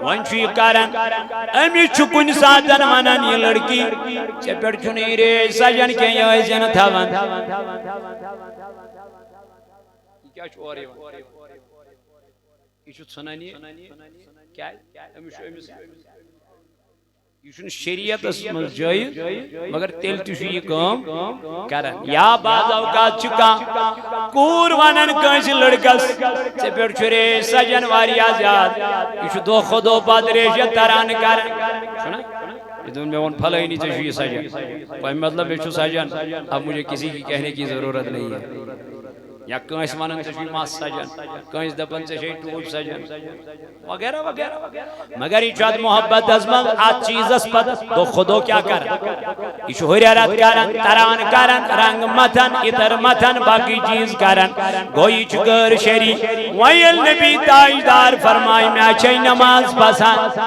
ونچوی کرن امی چو کن ساتن منن یہ لڑکی چپڑ چنی رے سجن کے یہ جن تھاون کیا چو آرے یہ چو سنانی کیا ہے امی شو امی یہ شریعت اسمز جائز مگر تیل تشو یہ کام کرن یا بعض اوقات چکا کور ونن کنس لڑکس سے پیڑ چھرے سجن واری آزاد یہ دو خودو پاد ریشت تران کرن سنا یہ دون میں ان پھلائی نہیں تشو یہ سجن کوئی مطلب یہ سجن اب مجھے کسی کی کہنے کی ضرورت نہیں ہے یا کنس ونن تشوی ماس سجن کنس دپن تشوی ٹوپ سجن وغیرہ وغیرہ مگر یہ چاہت محبت ازمن آت چیز اس پت دو خودو کیا کرن یہ حریرت کرن تران کرن رنگ متن اتر متن باقی چیز کرن گوئی چگر شری ویل نبی تاجدار فرمائی میں اچھائی نماز پسند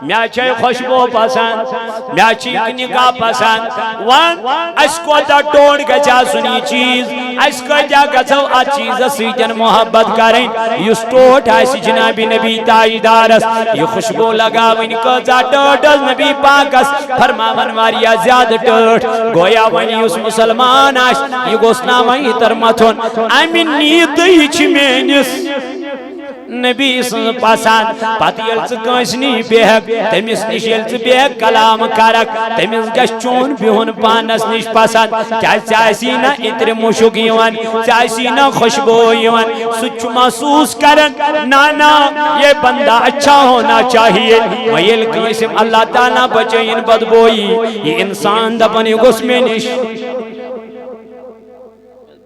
میں اچھائی خوشبو پسند میں اچھائی نکاح پسند وان اس کو تا ٹوڑ گچا سنی چیز اس کو جا گچو آ چیز سیجن محبت کریں یس ٹوٹ ایسی جنابی نبی تاجدارس یہ خوشبو لگا ون کو جا ٹوٹل نبی پاکس فرماون واریا زیادہ ٹوٹ گویا ونی اس مسلمان آش یہ گوسنا وی ترمتون امین نیت ہی چھ مینس نبی سن پسند پتہ یل ژٕ کٲنٛسہِ نِش بیہکھ تٔمِس نِش ییٚلہِ ژٕ بیہکھ کلام کرکھ تٔمِس گژھِ چون بِہُن پانس نِش پسند کیازِ ژےٚ آسی نہ عطرِ مُشُک یِوان ژےٚ آسی نہ خوشبو یِوان سُہ چھُ محسوٗس کران نا یہ بندہ اچھا ہونا چاہیے وۄنۍ ییٚلہِ کٲنٛسہِ اللہ تعالیٰ بچٲیِن بدبویی یہ انسان دپان یہِ گوٚژھ مےٚ نِش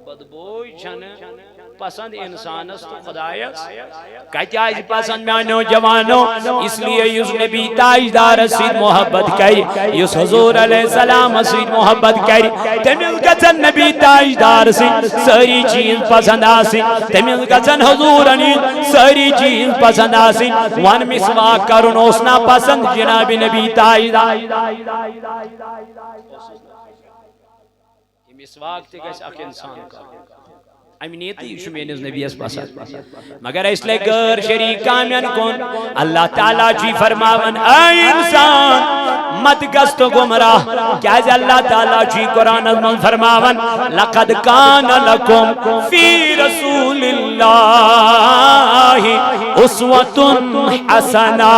بدبوی چھنہٕ پسند انسانس تو خدایس کتہ آج پسند میانو جوانو اس لیے اس نبی تاجدار سید محبت کری اس حضور علیہ السلام سید محبت کری تمیز گژھن نبی تاجدار سید ساری چیز پسند آسی تمیز گژھن حضور انی ساری چیز پسند آسی وان مسواک کرن اوسنا پسند جناب نبی تاجدار مسواک تہ گژھِ اکھ انسان کرن امنیتی یہ میانس نبیس پسند مگر اس لئے غیر شریک کامین کن اللہ تعالیٰ جی فرماون اے انسان مت گست گمراہ کیازِ اللہ تعالیٰ جی قرآن من فرماون لقد کان لکم فی رسول اللہ اسوۃ حسنہ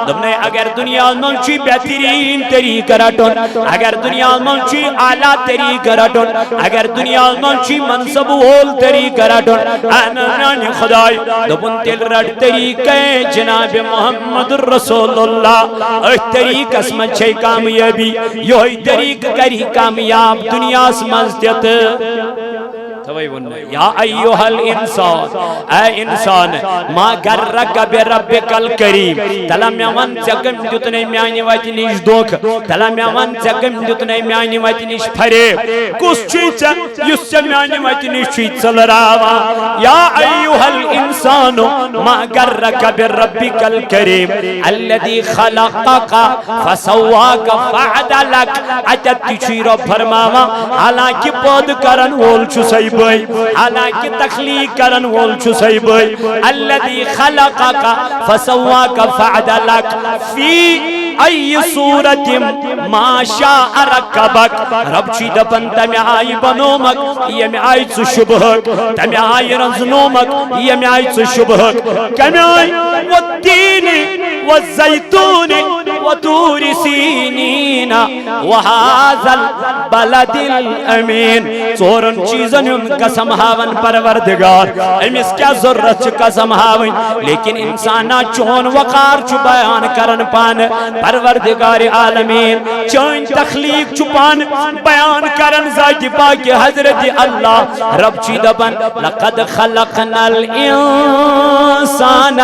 دبنے اگر دنیا من چی بہترین طریقہ رٹن اگر دنیا من چی اعلیٰ طریقہ رٹن اگر دنیا من چی منصب وول طریقہ رٹن آنانی خدای دبن تل رٹ طریقہ جناب محمد رسول اللہ اے طریقہ اسمت چھے کامیابی یہی طریقہ کری کامیاب دنیا سمجھت یا ایوہ الانسان اے انسان ما گرک بربک الکریم تلا میں ون چکم دیتنے میانی ویت نیش دوک تلا میں ون چکم دیتنے میانی ویت نیش پھرے کس چیچا یس سے میانی ویت نیش چیچ چل راوا یا ایوہ الانسان ما گرک بربک الکریم الذي خلقک فسواک فعدلک عجد تیچی رب فرماوا حالانکہ پود کرن وول چو سیب حالانکہ تخلیق کرن وول چھو سی بھائی الذي خلقک فسواک فعدلک فی ای صورت ما شاء رکبک رب چی دپن تمی آئی بنومک یہ آئی چو شبہک تمی آئی رنزنومک یہ آئی چو شبہک کمی آئی والتین والزیتون وطور سینین وحاذا البلد الامین ژورن چیزن قسم ہاون پروردگار امس کیا ضرورت قسم ہاون لیکن انسانا چون وقار چو بیان کرن پان پروردگار عالمین چون تخلیق چو پان بیان کرن ذات پاک حضرت اللہ رب چی دبن لقد خلقنا الانسان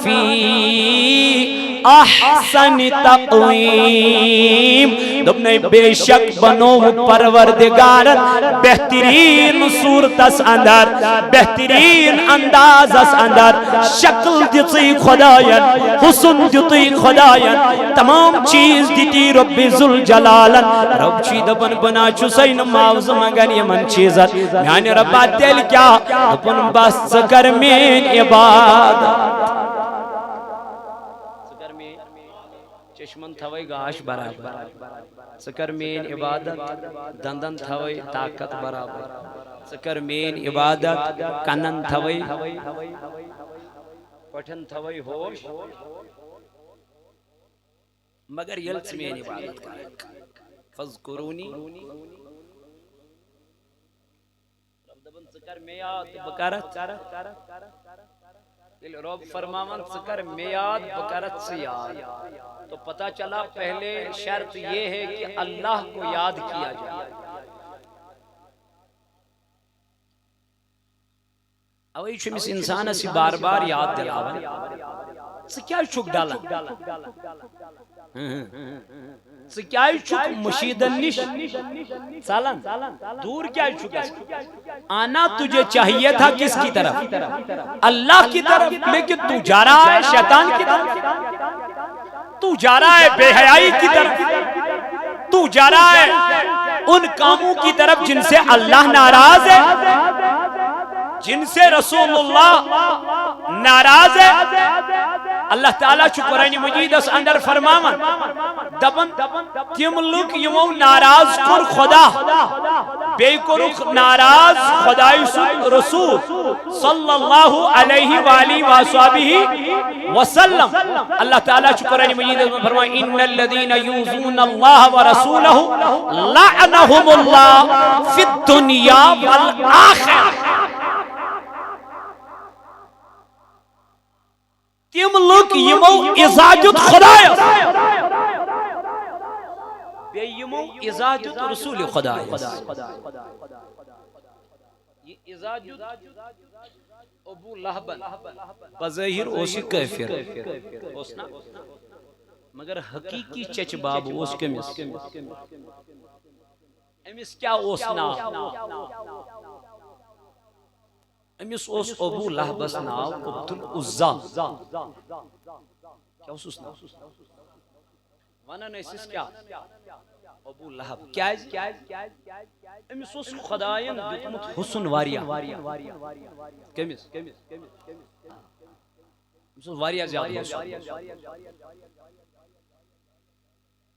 فی احسن تقویم دبنے بے شک بنو پروردگار بہترین صورتس اندر بہترین اندازس اندر شکل دیتی خدایت حسن دیتی خدایت تمام چیز دیتی رب ذوالجلالن رب چی دبن بنا چسین معاوض مگن یمن چیزت یعنی ربا دل کیا دبن بس کرمین عبادت چشمن تھوئی گاش برابر سکر مین عبادت دندن تھوئی طاقت برابر سکر مین عبادت کنن تھوئی پٹھن تھوئی ہوش مگر یلچ مین عبادت کریں فذکرونی رب دبن سکر میاد بکرت رب فرماون سکر میاد بکرت سیاد تو پتہ چلا پہلے شرط یہ ہے کہ اللہ کو یاد کیا جائے اوئی چھمس انسان اسی بار بار یاد دلاوان سکیائی چھک ڈالا سکیائی چھک مشیدن نش سالن دور کیا چھک آنا تجھے چاہیے تھا کس کی طرف اللہ کی طرف لیکن تو جا رہا ہے شیطان کی طرف تو جا رہا ہے بے حیائی کی طرف تو جا رہا ہے ان کاموں کی طرف جن سے اللہ ناراض ہے جن سے رسول اللہ ناراض ہے اللہ تعالیٰ چھو قرآن مجید اس اندر فرماون دبن تم لوگ یمو ناراض کر خدا بیکرخ ناراض خدای سن رسول صلی اللہ علیہ وآلہ وآلہ وسلم اللہ تعالیٰ چھ قرآن مجید میں فرمائے ان الذین یوزون اللہ ورسولہ لعنہم اللہ فی الدنیا والآخرہ تم لوگ یمو ازاجت خدایس بے یمو ازاجت رسول خدایس یہ ازاجت ابو لہب بظاہر اوسی کافر اوسنا مگر حقیقی چچ باب اوس کمس امس کیا اوسنا امس اوس ابو لہبس ناو عبد العزا کیا اوس ناو ونن اسس کیا ابو لہب کیا امس اوس خدایان دتمت حسن واریا کمس امس واریا زیادہ حسن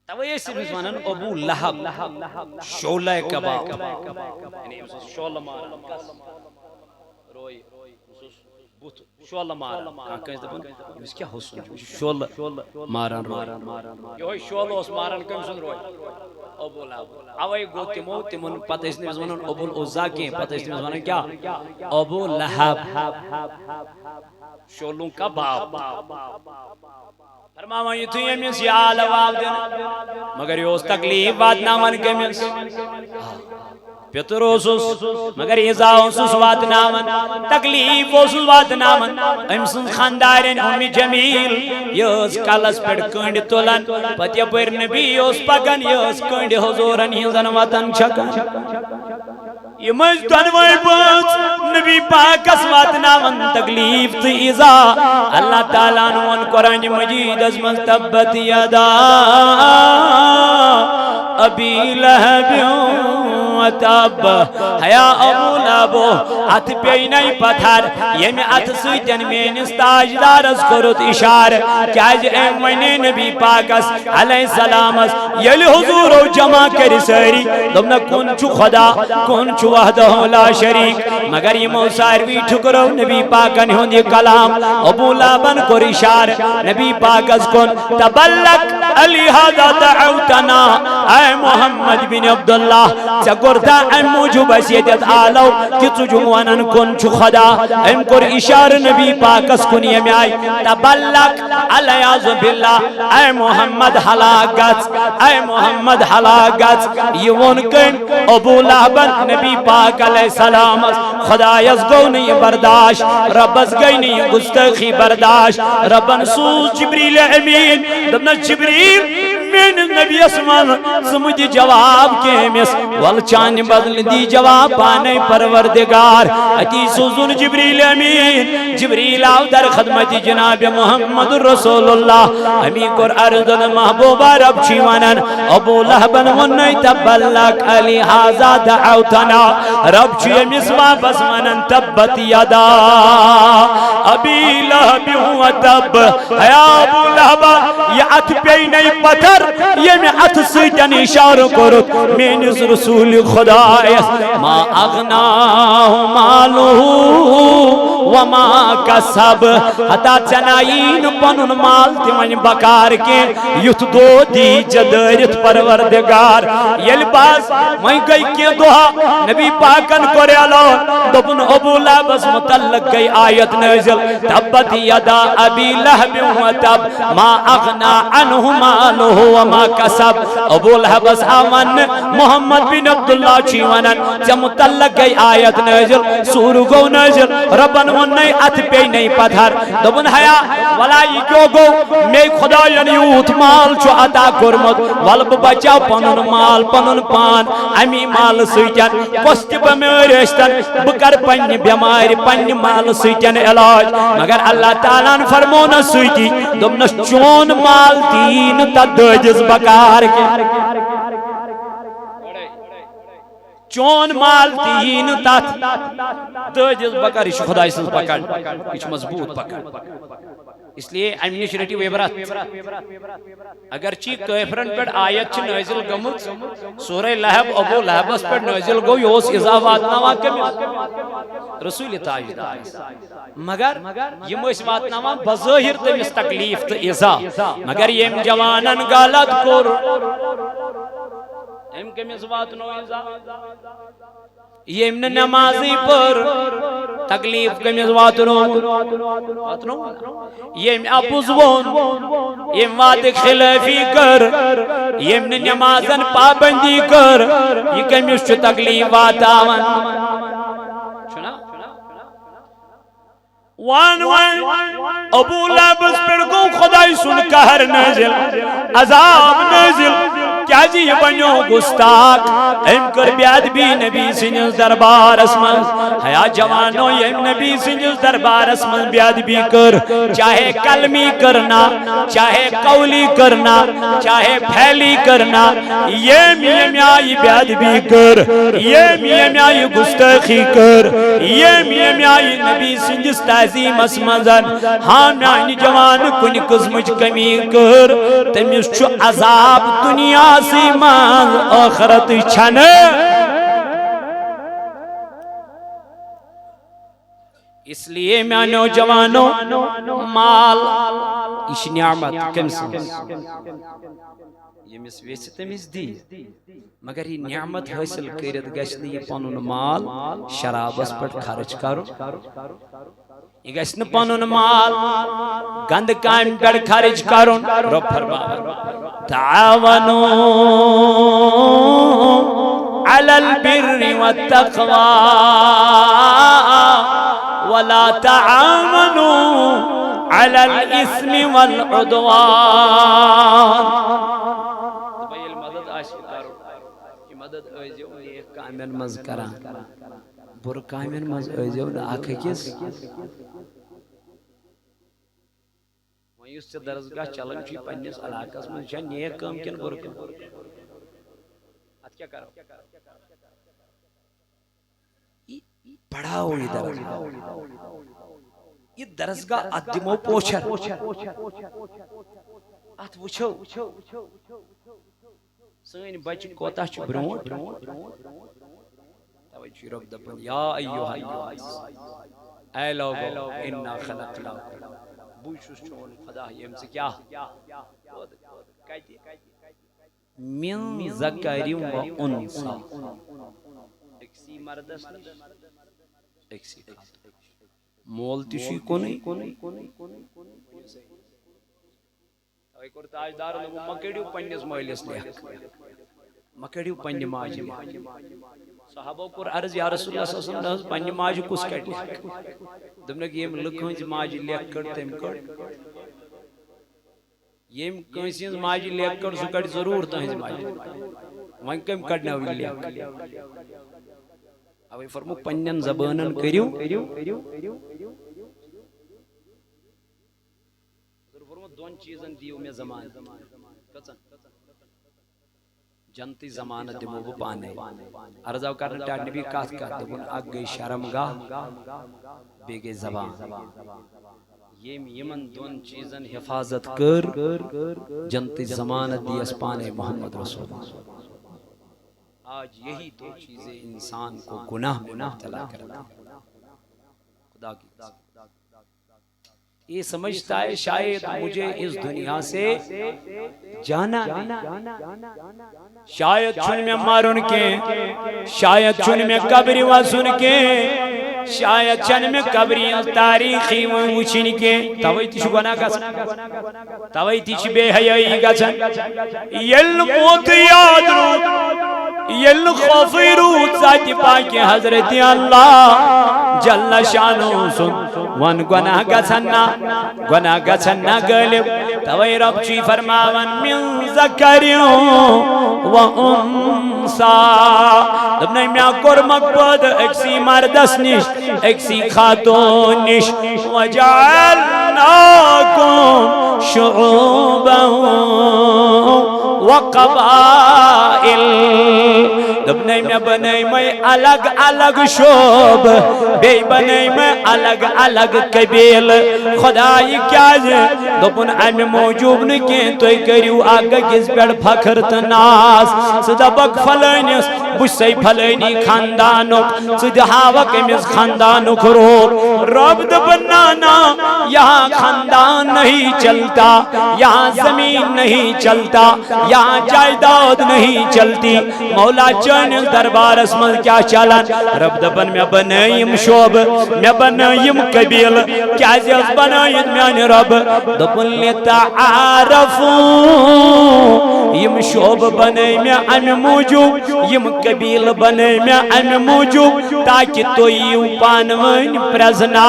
توے اسس ونن ابو لہب شعلہ کباب یعنی امس شعلہ مارا روئی بوت شعلہ مارا کنس دپن امس کیا حسن شعلہ ماران روئی یہ شعلہ اس ماران کمسن روئی ابو لہب اوے گو تمن پتہ اس نے ونن ابو العزا کے پتہ اس نے ونن کیا ابو لہب شعلوں کا باپ فرماوان یہ تھی امس یہ آل واب دن مگر یہ اس تکلیف واتناون کمس پتر اوسس مگر ایزا اوسس واتناون تکلیف اوسس واتناون امسن خاندارن ام جمیل یس کلس پڑ کنڈ تولن پت یپر نبی اوس پکن یس کنڈ حضورن ہنزن وطن چھکن یہ مجھ دنوائی پانچ نبی پاک اس واتناون تکلیف تی ایزا اللہ تعالیٰ نوان قرآن مجید از مستبت یدا ابی لہبیوں تب حیا ابو لہبو ات پینائی پتھر یمی ات سویتن مینس تاجدارس کرت اشار کیاج ایم وینے نبی پاکس علیہ السلام یلی حضور و جمع کری ساری دمنا کن چو خدا کن چو وحدہ لا شریک مگر یہ موسیروی ٹھکرو نبی پاکن ہوندی کلام ابو لہبن کر اشار نبی پاکس کن تبلک علی حدا دعوتنا اے محمد بن عبداللہ چگرتا ام موجب سیدت آلو کتو جموانن کن چو خدا ام کر اشار نبی پاکس کن یمی آئی تبلک علیاذ باللہ اے محمد حلاقت اے محمد حلاقت یہ ون کن ابو لہبن نبی پاک علیہ السلام خدایس گو نہیں برداشت ربس گئی نہیں گستخی برداشت ربن سوز جبریل امین دبنا جبریل من نبی اسمان سمجھ جواب کے مس والچان بدل دی جواب پانے پروردگار اتی سوزن جبریل امین جبریل آو در خدمت جناب محمد رسول اللہ امین کر اردن محبوبہ رب چیوانن ابو لہبن ونی تبلک علی حازا دعوتنا رب چی مس واپس منن تبت یدا ابی لہبی ہوا تب ایا ابو لہبا یہ ات پینی پتھر یہ میں ات سیتن اشارہ کرت مینس رسول خدایس ما اغناہ مالہ وما کسب حتا چنائین پنن مال تیمن بکار کے یت دو دی جدرت پروردگار یل باز میں گئی کی دعا نبی پاکن کرے اللہ دبن ابو لہبس متعلق گئی آیت نازل تبت یدا ابی لہب و تب ما اغنا عنہ مالہ وما کسب ابو لہبس آمن محمد بن عبداللہ چیونن جب متعلق گئی آیت نازل سورو گو نازل ربن ونی ات پی نہیں پتھر دبن حیا ولائی کیوں گو میں خدا یوت مال چو عطا کرمت والب بچا پنن مال پنن پان امی مال سیتن کست بمیر اشتن بکر پنی بیماری پنی مال سیتن علاج مگر اللہ تعالیٰ نے فرمونا سیتی دبن چون مال تین تدجز بکار کے چون مال تین تات دجز بکر اش خدای سنس پکڑ اش مضبوط پکڑ اس لیے ام نش رٹو عبرت اگرچہ کافرن پہ آیت نازل گمت سورہ لہب ابو لہبس پہ نازل گو یہ اضا واتناوان کمس رسول تاجدار مگر یم واتناوان بظاہر تمس تکلیف تو اضا مگر یم جوانن غلط کور ام کمس واتنو اضا یم نمازی پر تکلیف کمس واتنو یم اپوز وون یم وات خلافی کر یم نمازن پابندی کر یہ کمس چھ تکلیف واتاون وان ابو لہبس پر گو خدای سن قہر نازل عذاب نازل کیا جی یہ بنیو گستاق ام کر بیاد بھی نبی سنجز دربار اسمن حیا جوانو یہ نبی سنجز دربار اسمن بیاد بھی کر چاہے کلمی کرنا چاہے قولی کرنا چاہے پھیلی کرنا یہ میم آئی بیاد بھی کر یہ میم آئی گستاخی کر یہ میم آئی نبی سنجز تعظیم اسمن ہاں میانی جوان کن قسمج کمی کر تمیس چھو عذاب دنیا سیمان آخرت چھنے اس لیے میں نوجوانوں مال اش نعمت کم سنس یمس ویس تمس دی مگر یہ نعمت حاصل کرت گشن یہ پنن مال شرابس پر خرچ کرو یہ گشن پنن مال گند کام پر خرچ کرو رب فرمایا تعاونوا على البر والتقوى ولا تعاونوا على الإثم والعدوان تبایل مدد آشی کرو یہ مدد ایزیو ایک کامن مز کران بر کامن مز ایزیو نا آکھے کس اس سے درسگاہ چلن چی پنیس علاقہ میں چھا نیک کام کن برکن ات کیا کرو پڑھاؤ یہ درسگاہ یہ درسگاہ ادمو پوچھر ات وچھو سین بچ کوتا چھ برونٹ توجہ رب دپن یا ایوہ اے لوگو انا خلقناکم بوشش چون خدا یم سے کیا من ذکر و انسا اکسی مردس اکسی مول تشی کنی ایک تاجدار مکڑیو پنیس مہلس لیک مکڑیو پنی ماجی صحابہ کو عرض یا رسول اللہ صلی اللہ علیہ وسلم پنی ماجی کس کٹ لیک دمنک یم لکھنج ماجی لیک کر تیم کر یم کنسینز ماجی لیک کر سو کٹ ضرور تہنز ماجی وان کم کٹنا ہوئی لیک اوی فرمو پنین زبانن کریو فرمو دون چیزن دیو میں زمان جنتی زمانت دمو وہ پانے عرضاو کرنے ٹاٹنے بھی کات کرتے ہیں اگ گئی شرمگاہ بیگے زبان یہ یمن دون چیزن حفاظت کر جنتی زمانت دی اس پانے محمد رسول آج یہی دو چیزیں انسان کو گناہ میں مبتلا کرتا خدا کی یہ سمجھتا ہے شاید مجھے اس دنیا سے جانا شاید چھن میں مارن کے شاید چھن میں قبری واسن کے شاید چھن میں قبری تاریخی وچن کے توئی تیش گناہ گسن توئی تیش بے حیائی گسن یل موت یاد رو یل خوفی رو ذات پاک حضرت اللہ جل شانو سن ون گناہ گسن غالب توئی رب چی فرماون من ذکریوں و انسا دبنائی میں کرمک بود اکسی مردس نش اکسی خاتون نش وجعلناکم شعوبا و قبائل دبنے میں بنائی میں الگ الگ شعب بے بنائی میں الگ الگ قبیل خدای کیا جے دبن امی موجود نکیں تو کریو آگا کس پیڑ فخر تناس صدبک فلینس بسی فلینی خاندانو صدحاوک امیز خاندانو کرو رب دبنانا یہاں خاندان نہیں چلتا یہاں زمین نہیں چلتا یہاں جائیداد نہیں چلتی مولا چین دربار اسمل کیا چالان رب دبن میں بنائیم شعب میں بنائیم قبیل کیا زیز بنائید میں رب دبن لتعارفون یم شعب بنائی میں ام موجود یم قبیل بنائی میں ام موجود تاکہ تو یو پانوین پرزنا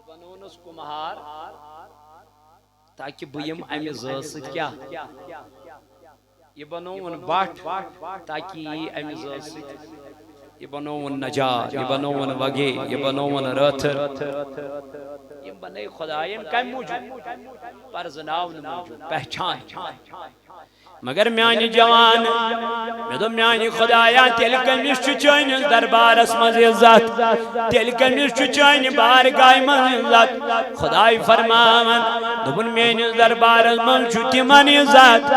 بنونس کو مہار تاکہ بیم ام زرست کیا یہ بنون باٹ تاکہ یہ ام زرست یہ بنون نجار یہ بنون وگے یہ بنون رتر یہ بنائی خدایان کم موجود پرزناون موجود پہچان مگر میانی جوان میں دو میانی خدایان تیل کمیش چچائن دربار اسمز عزت تیل کمیش چچائن بارگاہ من عزت خدای فرمان دبن میانی دربار اسمز چتی من عزت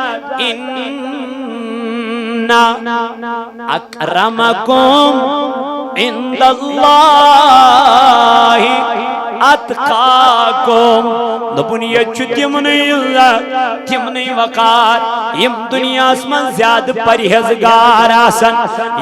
اکرمکم عند اللہ اتقاکم دبن یہ چھو تمنی عزت تمنی وقار یم دنیا اسمن زیاد پرہزگار آسن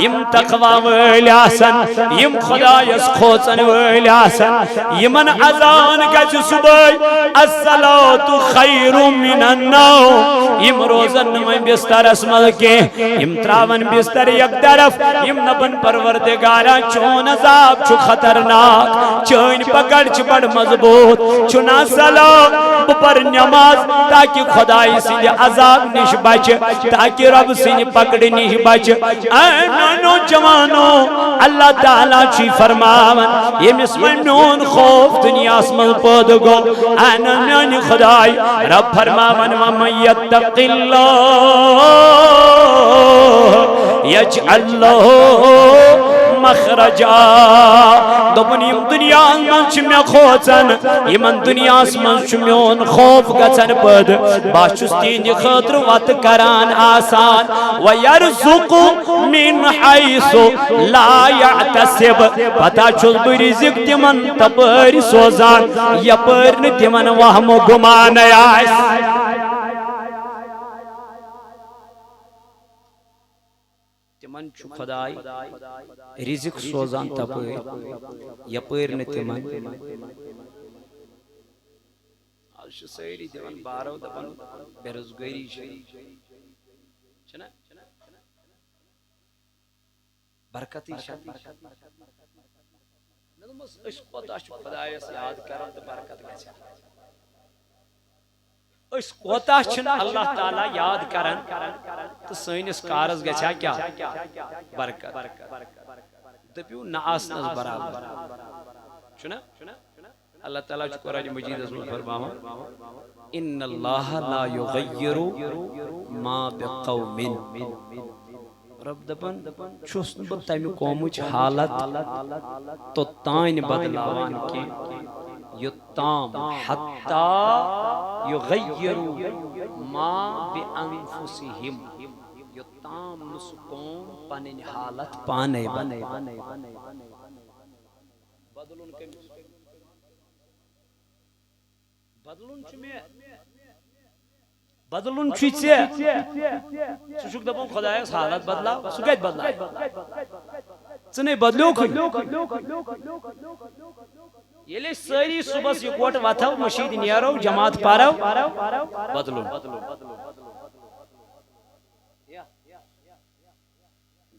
یم تقوی ویل آسن یم خدایس کھوچن ویل آسن یمن اذان گج صبح الصلاة خیر من النوم یم روزن میں بستر اسمل کے یم تراون بستر یک طرف یم نبن پروردگارا چون عذاب چھو خطرناک چون پکڑ چھ بڑ مضبوط چنا سلام پر نماز تاکہ خدای سن عذاب نش بچ تاکہ رب سن پکڑ نش بچ اے نانو جوانو اللہ تعالیٰ چی فرماون یہ مسمن میون خوف دنیا اسمل پود گو اے نانو خدای رب فرماون ومن یتق اللہ یجعل لہ مخرجا دبن یم دنیا من چھ میں کھوچن یمن دنیا من چھ میون خوف گژھن پد بہ چھس تہندِ خٲطرٕ وت کران آسان ویرزق من حیث لا یحتسب پتہ چھس بہ رزق تمن تپٲرۍ سوزان یپٲرۍ نہٕ تمن وہم و گُمانے آسہِ تمن چھُ خداے رزق سوزان تپٲرۍ یپٲرۍ نہٕ تمن آز چھِ سٲری دِوان بارو دپان بے روزگٲری چھنا برکتی چھنہٕ مےٚ دوٚپمَس أسۍ کوتاہ چھِ خدایس یاد کران تہٕ برکت گژھِ اس کوتاہ چھنہٕ اللہ تعالیٰ یاد کران تو سٲنِس کارس گژھِ کیا برکت دپیو نہ آسنس برابر چھُنا اللہ تعالیٰ چھُ قرآن مجیدس منٛز فرماوان ان اللہ لا یغیر ما بقوم رب دپان چھُس نہٕ بہٕ تمہِ قومٕچ حالت توٚتانۍ بدلاوان کینٛہہ یوٚتام حتی یغیروا ما بانفسہم یوٚتام نہٕ سُہ قوم پنٕنۍ حالت پانے بدلُن کٔمِس بدلُن چھُ مےٚ بدلُن چھُے ژےٚ ژٕ چھُکھ دپان خۄدایس حالت بدلاو سُہ کتہِ بدلایہِ ژٕ نے بدلیوکھٕے ییٚلہِ أسۍ سٲری صُبحس یِکوٹہٕ وتھو مٔشیٖد نیرو جماعت پرو بدلُن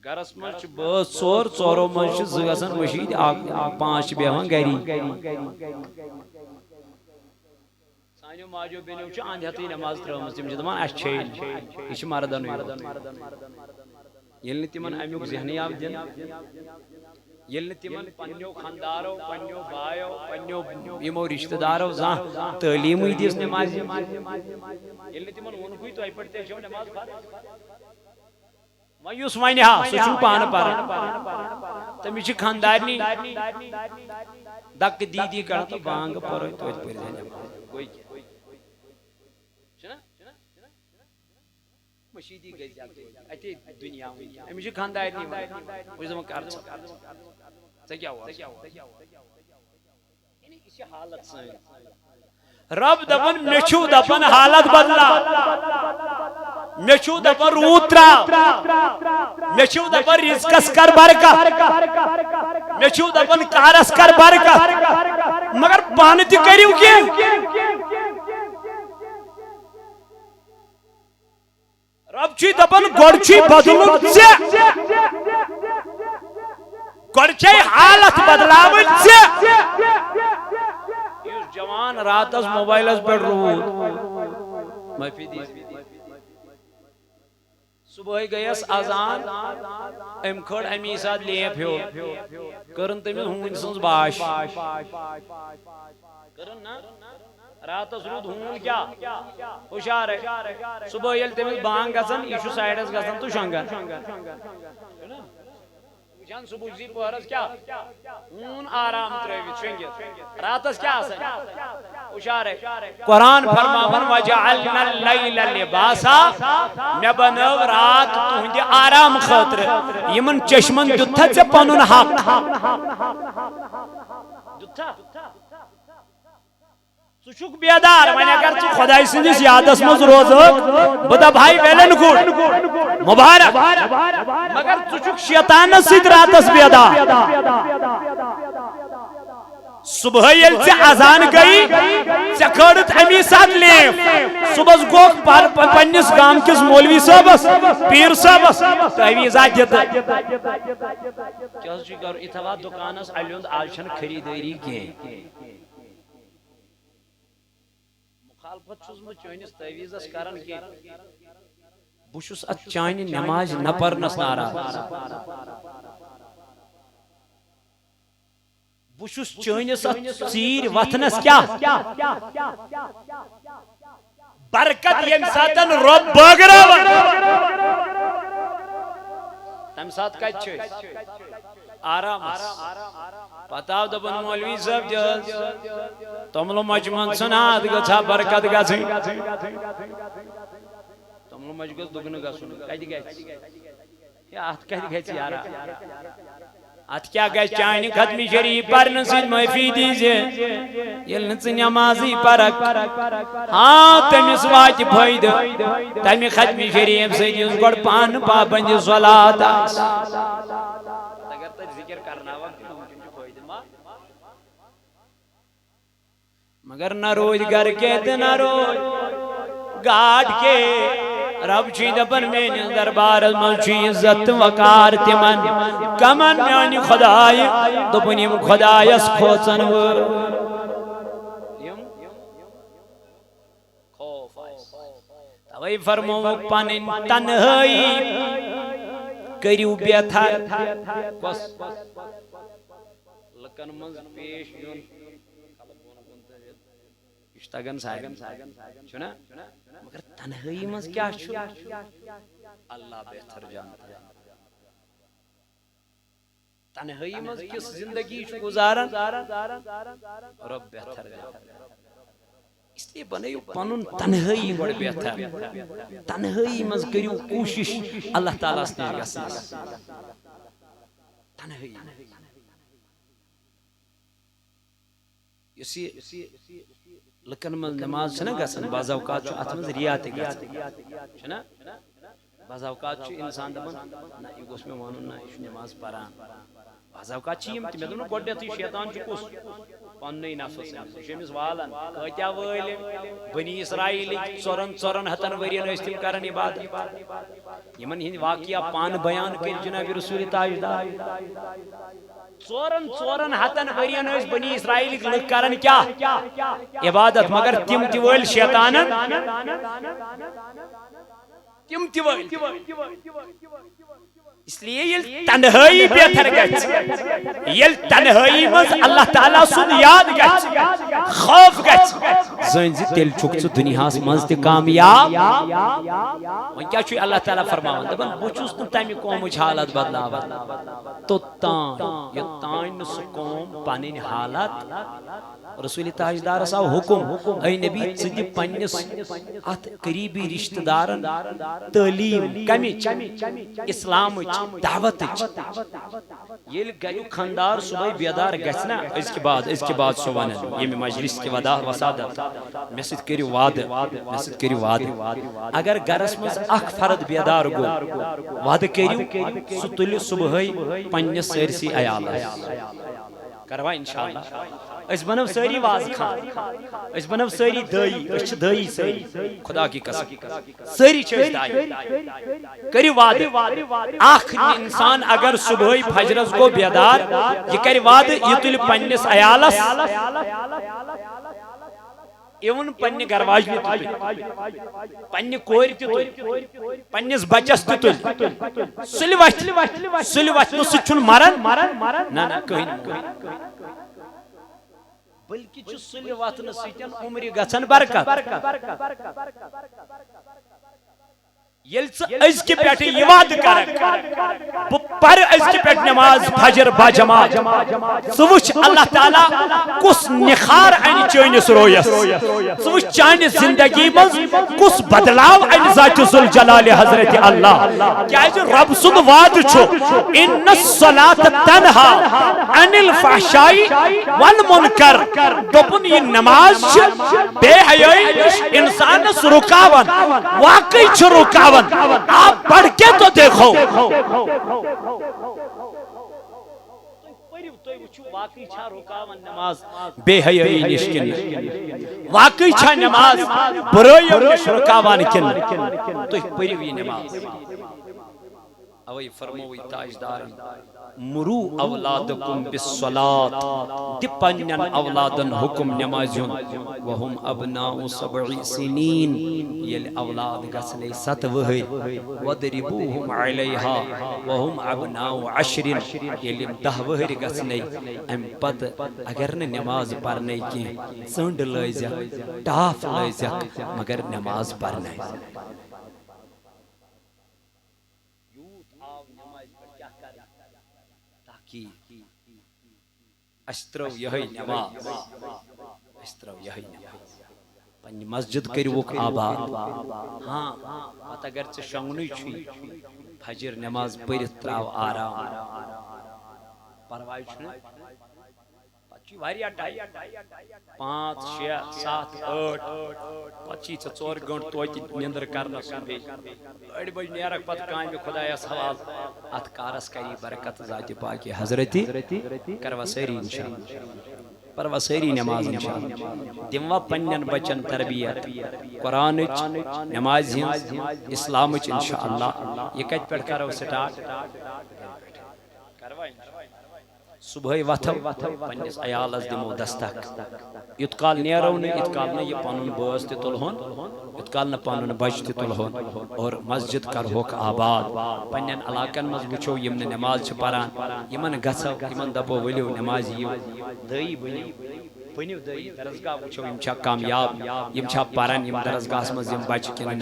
گرس منٛز چھِ بٲژ ژور ژورو منٛز چھِ زٕ گژھان مٔشیٖد اکھ پانٛژھ چھِ بیٚہوان گری سانیو ماجو بیٚنیو چھِ اندٕ ہٮ۪تھٕے نٮ۪ماز ترٲومٕژ تِم چھِ دپان اَسہِ چھیی یہِ چھِ مردنٕے یوت ییٚلہِ نہٕ تِمن امیُک ذہنٕے آو دِنہٕ یل تمن پنو خاندارو پنو بایو پنو یمو رشتہ دارو زان تعلیم دس نماز یل تمن ونکوی تہ پہ تہ چھو نماز مایوس ون ہا سہ پان پران تمس خاندارنی دک دیدی کر تو بانگ پڑو تو پڑھ نماز مشیدی گئی اتے دنیا امس خاندارنی وہ کر کیا ہوا حالت سن رب دپن مچھو دپن حالت بدلا مچھو دپن روت ترا مچھو دپن رزقس کر برکت مچھو دپن کارس کر برکت مگر پان تہ کریو کی رب چھ دپن گوڑ چھ بدلن گوڑ حالت بدلاون جوان راتس موبائلس پہ روت صبح گیس اذان ام کھڑ امی ساتھ لیپ ہو کرن تمس ہون سنز باش کرن نا راتس رود ہون کیا ہوشار ہے صبح یل تمس بانگ گژھن یہ چھ سائیڈس گژھن تو شنگن جان صبح زی پہرس کیا ہون آرام ترویت شنگت راتس کیا ہوشار ہے قرآن فرماون وجعلنا اللیل لباسا مے بنو رات تہندِ آرام خاطر یمن چشمن دتھا ژے پنن حق دتھا ژٕ بیدار وۄنۍ اگر ژٕ خداے سٕنٛدِس یادس منٛز روزہکھ بہٕ دپہٕ ہاے ویلن گُڈ مبارک مگر ژٕ چھُکھ شیطانس سۭتۍ راتس بیدار صبح ییٚلہِ ژےٚ اذان گٔیی ژےٚ کھٲڑٕتھ امی ساتہٕ لیف صبحس گوٚکھ پننِس گام کِس مولوی صٲبس پیٖر صٲبس تعویٖزا دِتہٕ کیٛاہ حظ چھُے کرُن یہِ تھاوا دُکانس الہِ ہُنٛد آز چھنہٕ خریٖدٲری کینٛہہ مخالفت چھُس بہٕ چٲنِس تعویٖزس کران کینٛہہ بہٕ چھُس اتھ چانہِ نماز نہ پرنس ناراض بہٕ چھُس چٲنِس اتھ ژیٖرۍ وتھنس کیٛاہ برکت ییٚمہِ ساتن رۄب بٲگراوان تمہِ ساتہٕ کتہِ چھِ أسۍ آرامس پتہ آو دپن مولوی صاحب دِ توملہٕ مۄچہِ منٛز ژھٕناد گٔژھ ہا برکت گژھٕنۍ توملہٕ مۄچہِ گٔژھ دُگنہٕ گژھُن کتہِ گژھِ ہے اتھ کتہِ گژھِ یارا ات کیا گژھِ چانہِ ختمہِ شریٖف پرنہٕ سۭتۍ معٲفی دیٖزِ ییٚلہِ نہٕ ژٕ نمازٕے پرکھ ہاں تٔمِس واتہِ فٲیدٕ تمہِ ختمہِ شریٖف سۭتۍ یُس گۄڈٕ پانہٕ پابندِ صلات آسہِ اگر تتہِ ذکر کرناوکھ ممکن چھُ فٲیدٕ مگر نہ روز گھر کے تہٕ نہ روز گاٹ کے رب چھ دپن میٲنِس دربارس منٛز چھُ عزت تہٕ وقار تِمن کمن میانہِ خدایہِ دوٚپُن یِم خدایس کھوژن وٲلۍ توے فرمووُکھ پنٕنۍ تنہٲیی کٔرِو بہتر لُکن منٛز پیش یُن یہ چھ تگان سارن چھُنا مگر تنہائی منٛز کیٛاہ چھُ اللہ بہتر جانتا ہے تنہائی منٛز کِژھ زندگی چھُ گزاران رب بہتر جانتا ہے اس لیے بنٲیِو پنُن تنہائی گۄڈٕ بہتر تنہائی منٛز کٔرِو کوٗشش اللہ تعالیٰ ہس نِش گژھنس تنہائی یُس یہِ لکن من نماز چھنا گژھان بعض اوقات چھُ اتھ منٛز ریا تہِ گژھان چھنا بعض اوقات چھُ انسان دپان نہ یہِ گوٚژھ مےٚ ونُن نہ یہِ چھُ نماز پران بعض اوقات چھِ یِم تہِ مےٚ دوٚپ گۄڈنیتھٕے شیطان چھُ کُس پننُے نفس یہِ چھُ أمِس والان کۭتیاہ وٲلۍ بنی اسرائیلٕکۍ ژورن ہتن ؤرین ٲسۍ تِم کران عبادت یِمن ہٕنٛدۍ واقعہ پانہٕ بیان کٔرۍ جناب رسول تاجدار ژورن ہتن ورین ٲسۍ بنی اسرائیلٕکۍ لُکھ کران کیٛاہ عبادت مگر تِم تہِ وٲلۍ شیطانن تِم تہِ وٲلۍ اس لیے یہ تنہائی بہتر گژھِ یل تنہائی مز اللہ تعالیٰ سن یاد گژھِ خوف گژھِ زن زِ تیل چھُکھ ژٕ دنیاہس منٛز تہِ کامیاب وۄنۍ کیٛاہ چھُ اللہ تعالیٰ فرماوان دپان بہٕ چھُس نہٕ تمہِ قومٕچ حالت بدلاوان توٚتام یوٚتام نہٕ سُہ قوم پنٕنۍ حالت رسول تاجدارس آو حکم اے نبی ژٕ دِ پننِس اتھ قریبی رشتہ دارن تعلیم کمچ اسلامچ دعوتچ یل گریو خاندار صبح بیدار گژھنا اس کے بعد سو ونن یم مجلس کی وسادت مے سۭتۍ کٔرِو وعدٕ اگر گرس مز اکھ فرد بیدار گو وعدٕ کٔرِو سُہ تُلہِ صبحٲے پننِس سٲرسٕے عیالس کروا انشاءاللہ اس بنو ساری واز خان اس بنو ساری دائی اس دائی ساری خدا کی قسم ساری چیز دائی کری وعد آخری انسان اگر صبح فجرس کو بیدار یہ کری وعد یہ تل پننس عیالس ایون پننی گرواج بھی تل پننی کور تل پننس بچس تل سلوت نو سچن مرن نا کہیں بلکہ چھ سلی واتن سیتن عمری گژھن برکت یل از کے پیٹھ یہ وعد کر پر از کے پیٹھ نماز فجر با جماعت سوچ اللہ تعالیٰ کس نخار این چانس رویس سوچ چانس زندگی مز کس بدلاو این ذات ذوالجلال حضرت اللہ کیا جو رب سن وعد چھو ان الصلاة تنہا عن الفحشائی والمنکر دوپن یہ نماز بے حیائی انسان اس رکاون واقعی چھو رکاون آپ پڑھ کے تو دیکھو واقعی چھا رکاون نماز بے حیائی نشکن واقعی چھا نماز برائی نش رکاون کن تو پڑھو یہ نماز اوئی فرموئی تاجدار مرو اولادکم بالصلاة دپنن اولادن حکم نمازیون وهم ابناء 7 سنین یل اولاد گسنے 7 وہر وضربوهم علیہا وهم ابناء 10 یل 10 وہر گسنے ام پت اگر نے نماز پڑھنے کی سنڈ لائزیا ٹاف لائزیا مگر نماز پڑھنے اشترو یہی نماز پنی مسجد کریوک آباد ہاں پتہ اگر چھ شنگنوی چھوئی فجر نماز پڑھت تراو آرام پروائی چھنے پچی واریا ٹائی 5 6 7 8 پچی 4 گھنٹ تویتی نیندر کرنا سنبھی اڑ بج نیرک پت کامی خدای سوال ات کارس کری برکت ذات پاکی حضرتی کروا سیری انشاءاللہ پروا سیری نماز انشاءاللہ دموا پنن بچن تربیت قرآن نماز اسلام انشاءاللہ یہ کت پڑھ کرو سٹارٹ کروا صبح واتھو پنیس عیالس دمو دستک اتقال نیرو نے اتقال نے یہ پانون باز تی تلہون اتقال نے پانون بج تی تلہون اور مسجد کر ہوک آباد پنین علاقن مز وچو یمن نماز چھ پران یمن گسو یمن دبو ولیو نماز یو دائی بنیو دائی درسگاہ وچو یم چھا کامیاب یم چھا پران یم درسگاہ مز یم بچ کنن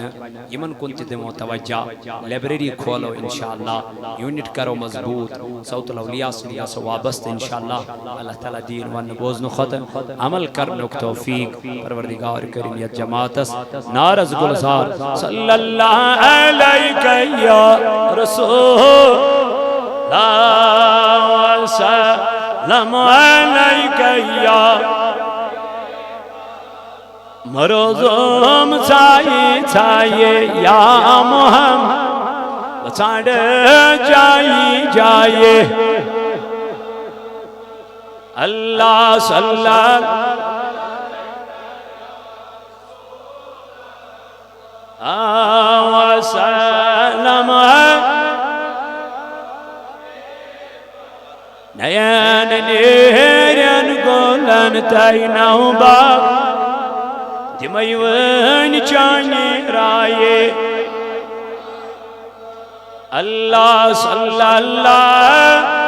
یمن کنتی دمو توجہ لیبریری کھولو انشاءاللہ یونٹ کرو مضبوط صوت الاولیاء صلیہ سے وابست انشاءاللہ اللہ تعالیٰ دین ون بوزن ختم عمل کرنک توفیق پروردگار کریمیت جماعتس نارز گلزار صلی اللہ علیہ یا رسول اللہ سلام علیہ یا مروزم چھائیے یا محمد چھاڑ جائیے اللہ صلی اللہ وسلم نیان نیرن گولن تینو باق دمیون چانی رائے اللہ صلی اللہ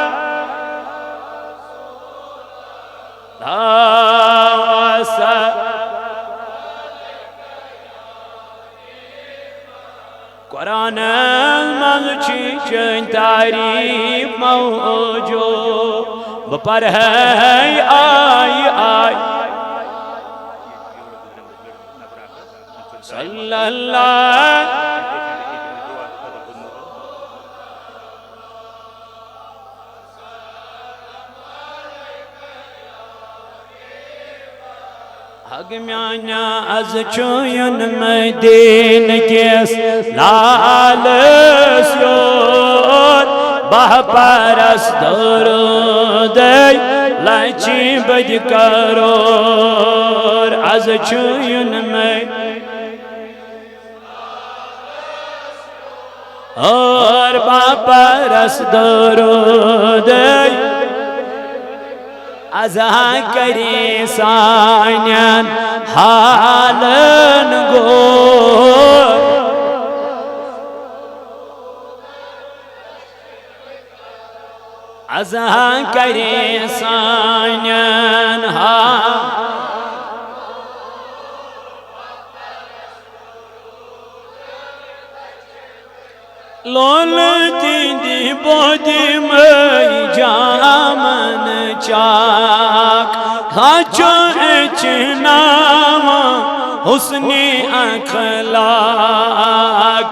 قرآن منچی چن تعریف موجو بپر ہے آئی آئی صلی اللہ حق میانا از چوین مدین کیس لال سیور بہ پرست درود لچی بد کرور از چوین مدین اور بہ پرست درود ازا کری سانین حالن گور ازا کری سانین حالن لولتی دی بودی مئی جامن چاک خاچو اچنام حسنی اخلاق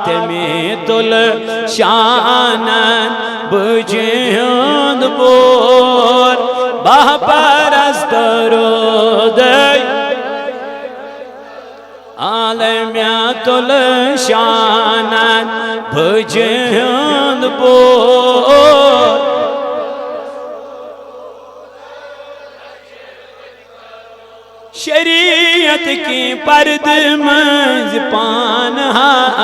تمی تل شانن بجیند بور بہ پرست درود عالمیت الشانن بجیند بور شریعت کی پرد منز پان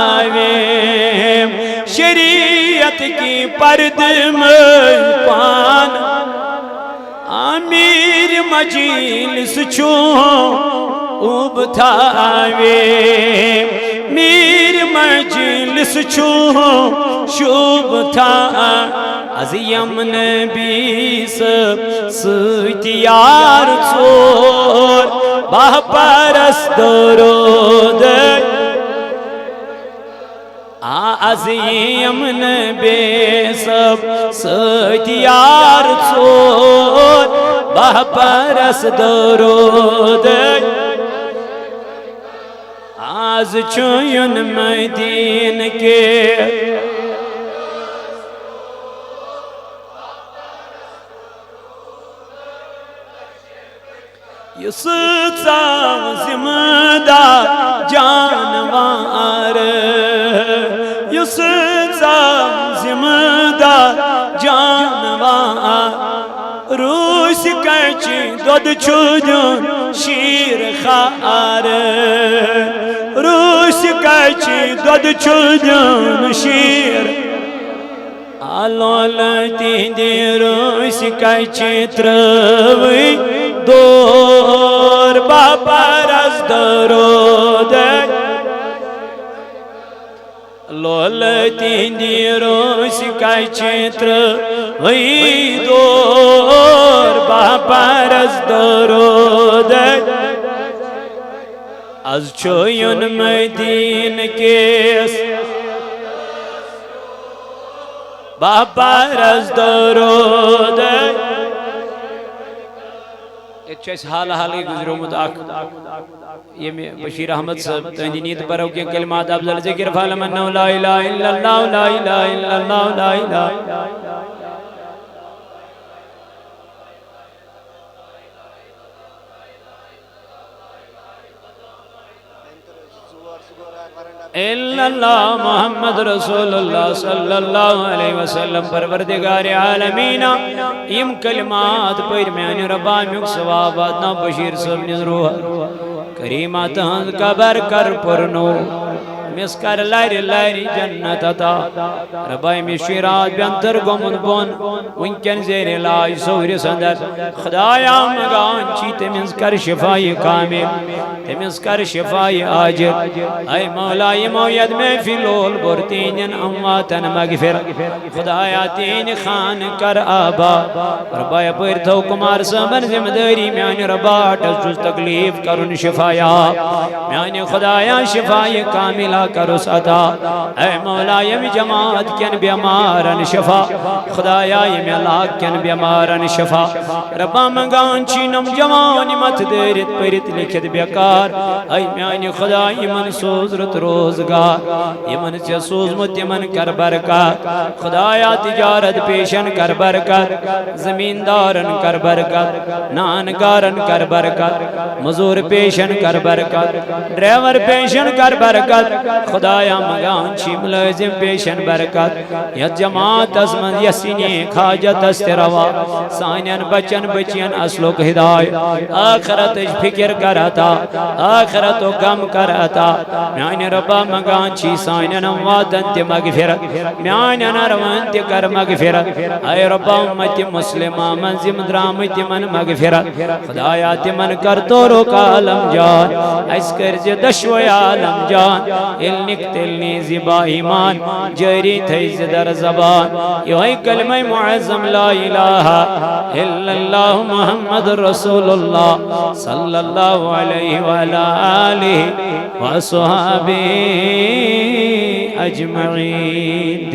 آویم شریعت کی پرد منز پان امیر مجلس چون ابتاویم میر مجلس چون شوبتا از یمن بیس سوتیار چور بہ پرست درود از یمن بیس سوتیار چور بہ پرست درود از چوین مدین کے یوسف زمدار جانوار یوسف زمدار جانوار روس کچی دود چودن شیر خار روس کچی دود چودن شیر آلولتی دی روس کچی تروی دور بہ پرست درود لولتی دی روس کچی تروی دور بہ پرست درود از چوین مدین کیس بہ پرست درود ایک حال حالی گزرو متاک یہ میں بشیر احمد صاحب تہندی نیت پرو کے کلمات افضل ذکر فالمنہ لا الہ الا اللہ لا الہ الا اللہ لا الہ الا اللہ محمد رسول اللہ صلی اللہ علیہ وسلم پروردگار عالمین یم کلمات پر میان ربامیک ثوابات نا بشیر صاحب نظروہ کریمات ہند قبر کر پرنو تمس کر لاری لاری جنت عطا ربائی میں شیرات بینتر گمن بون ونکن زیر لاج سور سندر خدایا مگان چی تمس کر شفائی کامل تمس کر شفائی آجر اے مولائی موید میں فلول برتین امواتن مغفر خدایا تین خان کر آبا ربائی پر تو کمار سمن زمداری میان رباٹ جز تکلیف کرن شفایا میان خدایا شفائی کاملہ کرو ستا اے مولائی جماعت کن بیمارن شفا خدایا ملاک کن بیمارن شفا ربا منگان چینم جوانی مت دیرت پرت لکھت بیکار اے میانی خدای من سوزرت روزگار یمن چه سوزمت یمن کر برکات خدایا تجارت پیشن کر برکت زمیندارن کر برکت نانگارن کر برکت مزور پیشن کر برکت ڈرائیور پیشن کر برکت خدایا مگان چی ملازم پیشن برکت یا جماعت ازمن یسینی خاجت استروا سانین بچن بچین اسلوک ہدای آخرت فکر کرتا آخرت و غم کرتا میانی ربا مگان چی سانین امواتن تی مغفرت میانی نروان تی کر مغفرت اے ربا امت مسلمہ من زمدرام تی من مغفرت خدایا تی من کر تو روک عالم جان اس کرز دشوی عالم جان النک تلنی زبا ایمان جری تھیز در زبان یوہی کلمہ معظم لا الہ الا اللہ محمد رسول اللہ صلی اللہ علیہ وآلہ وصحابہ اجمعین.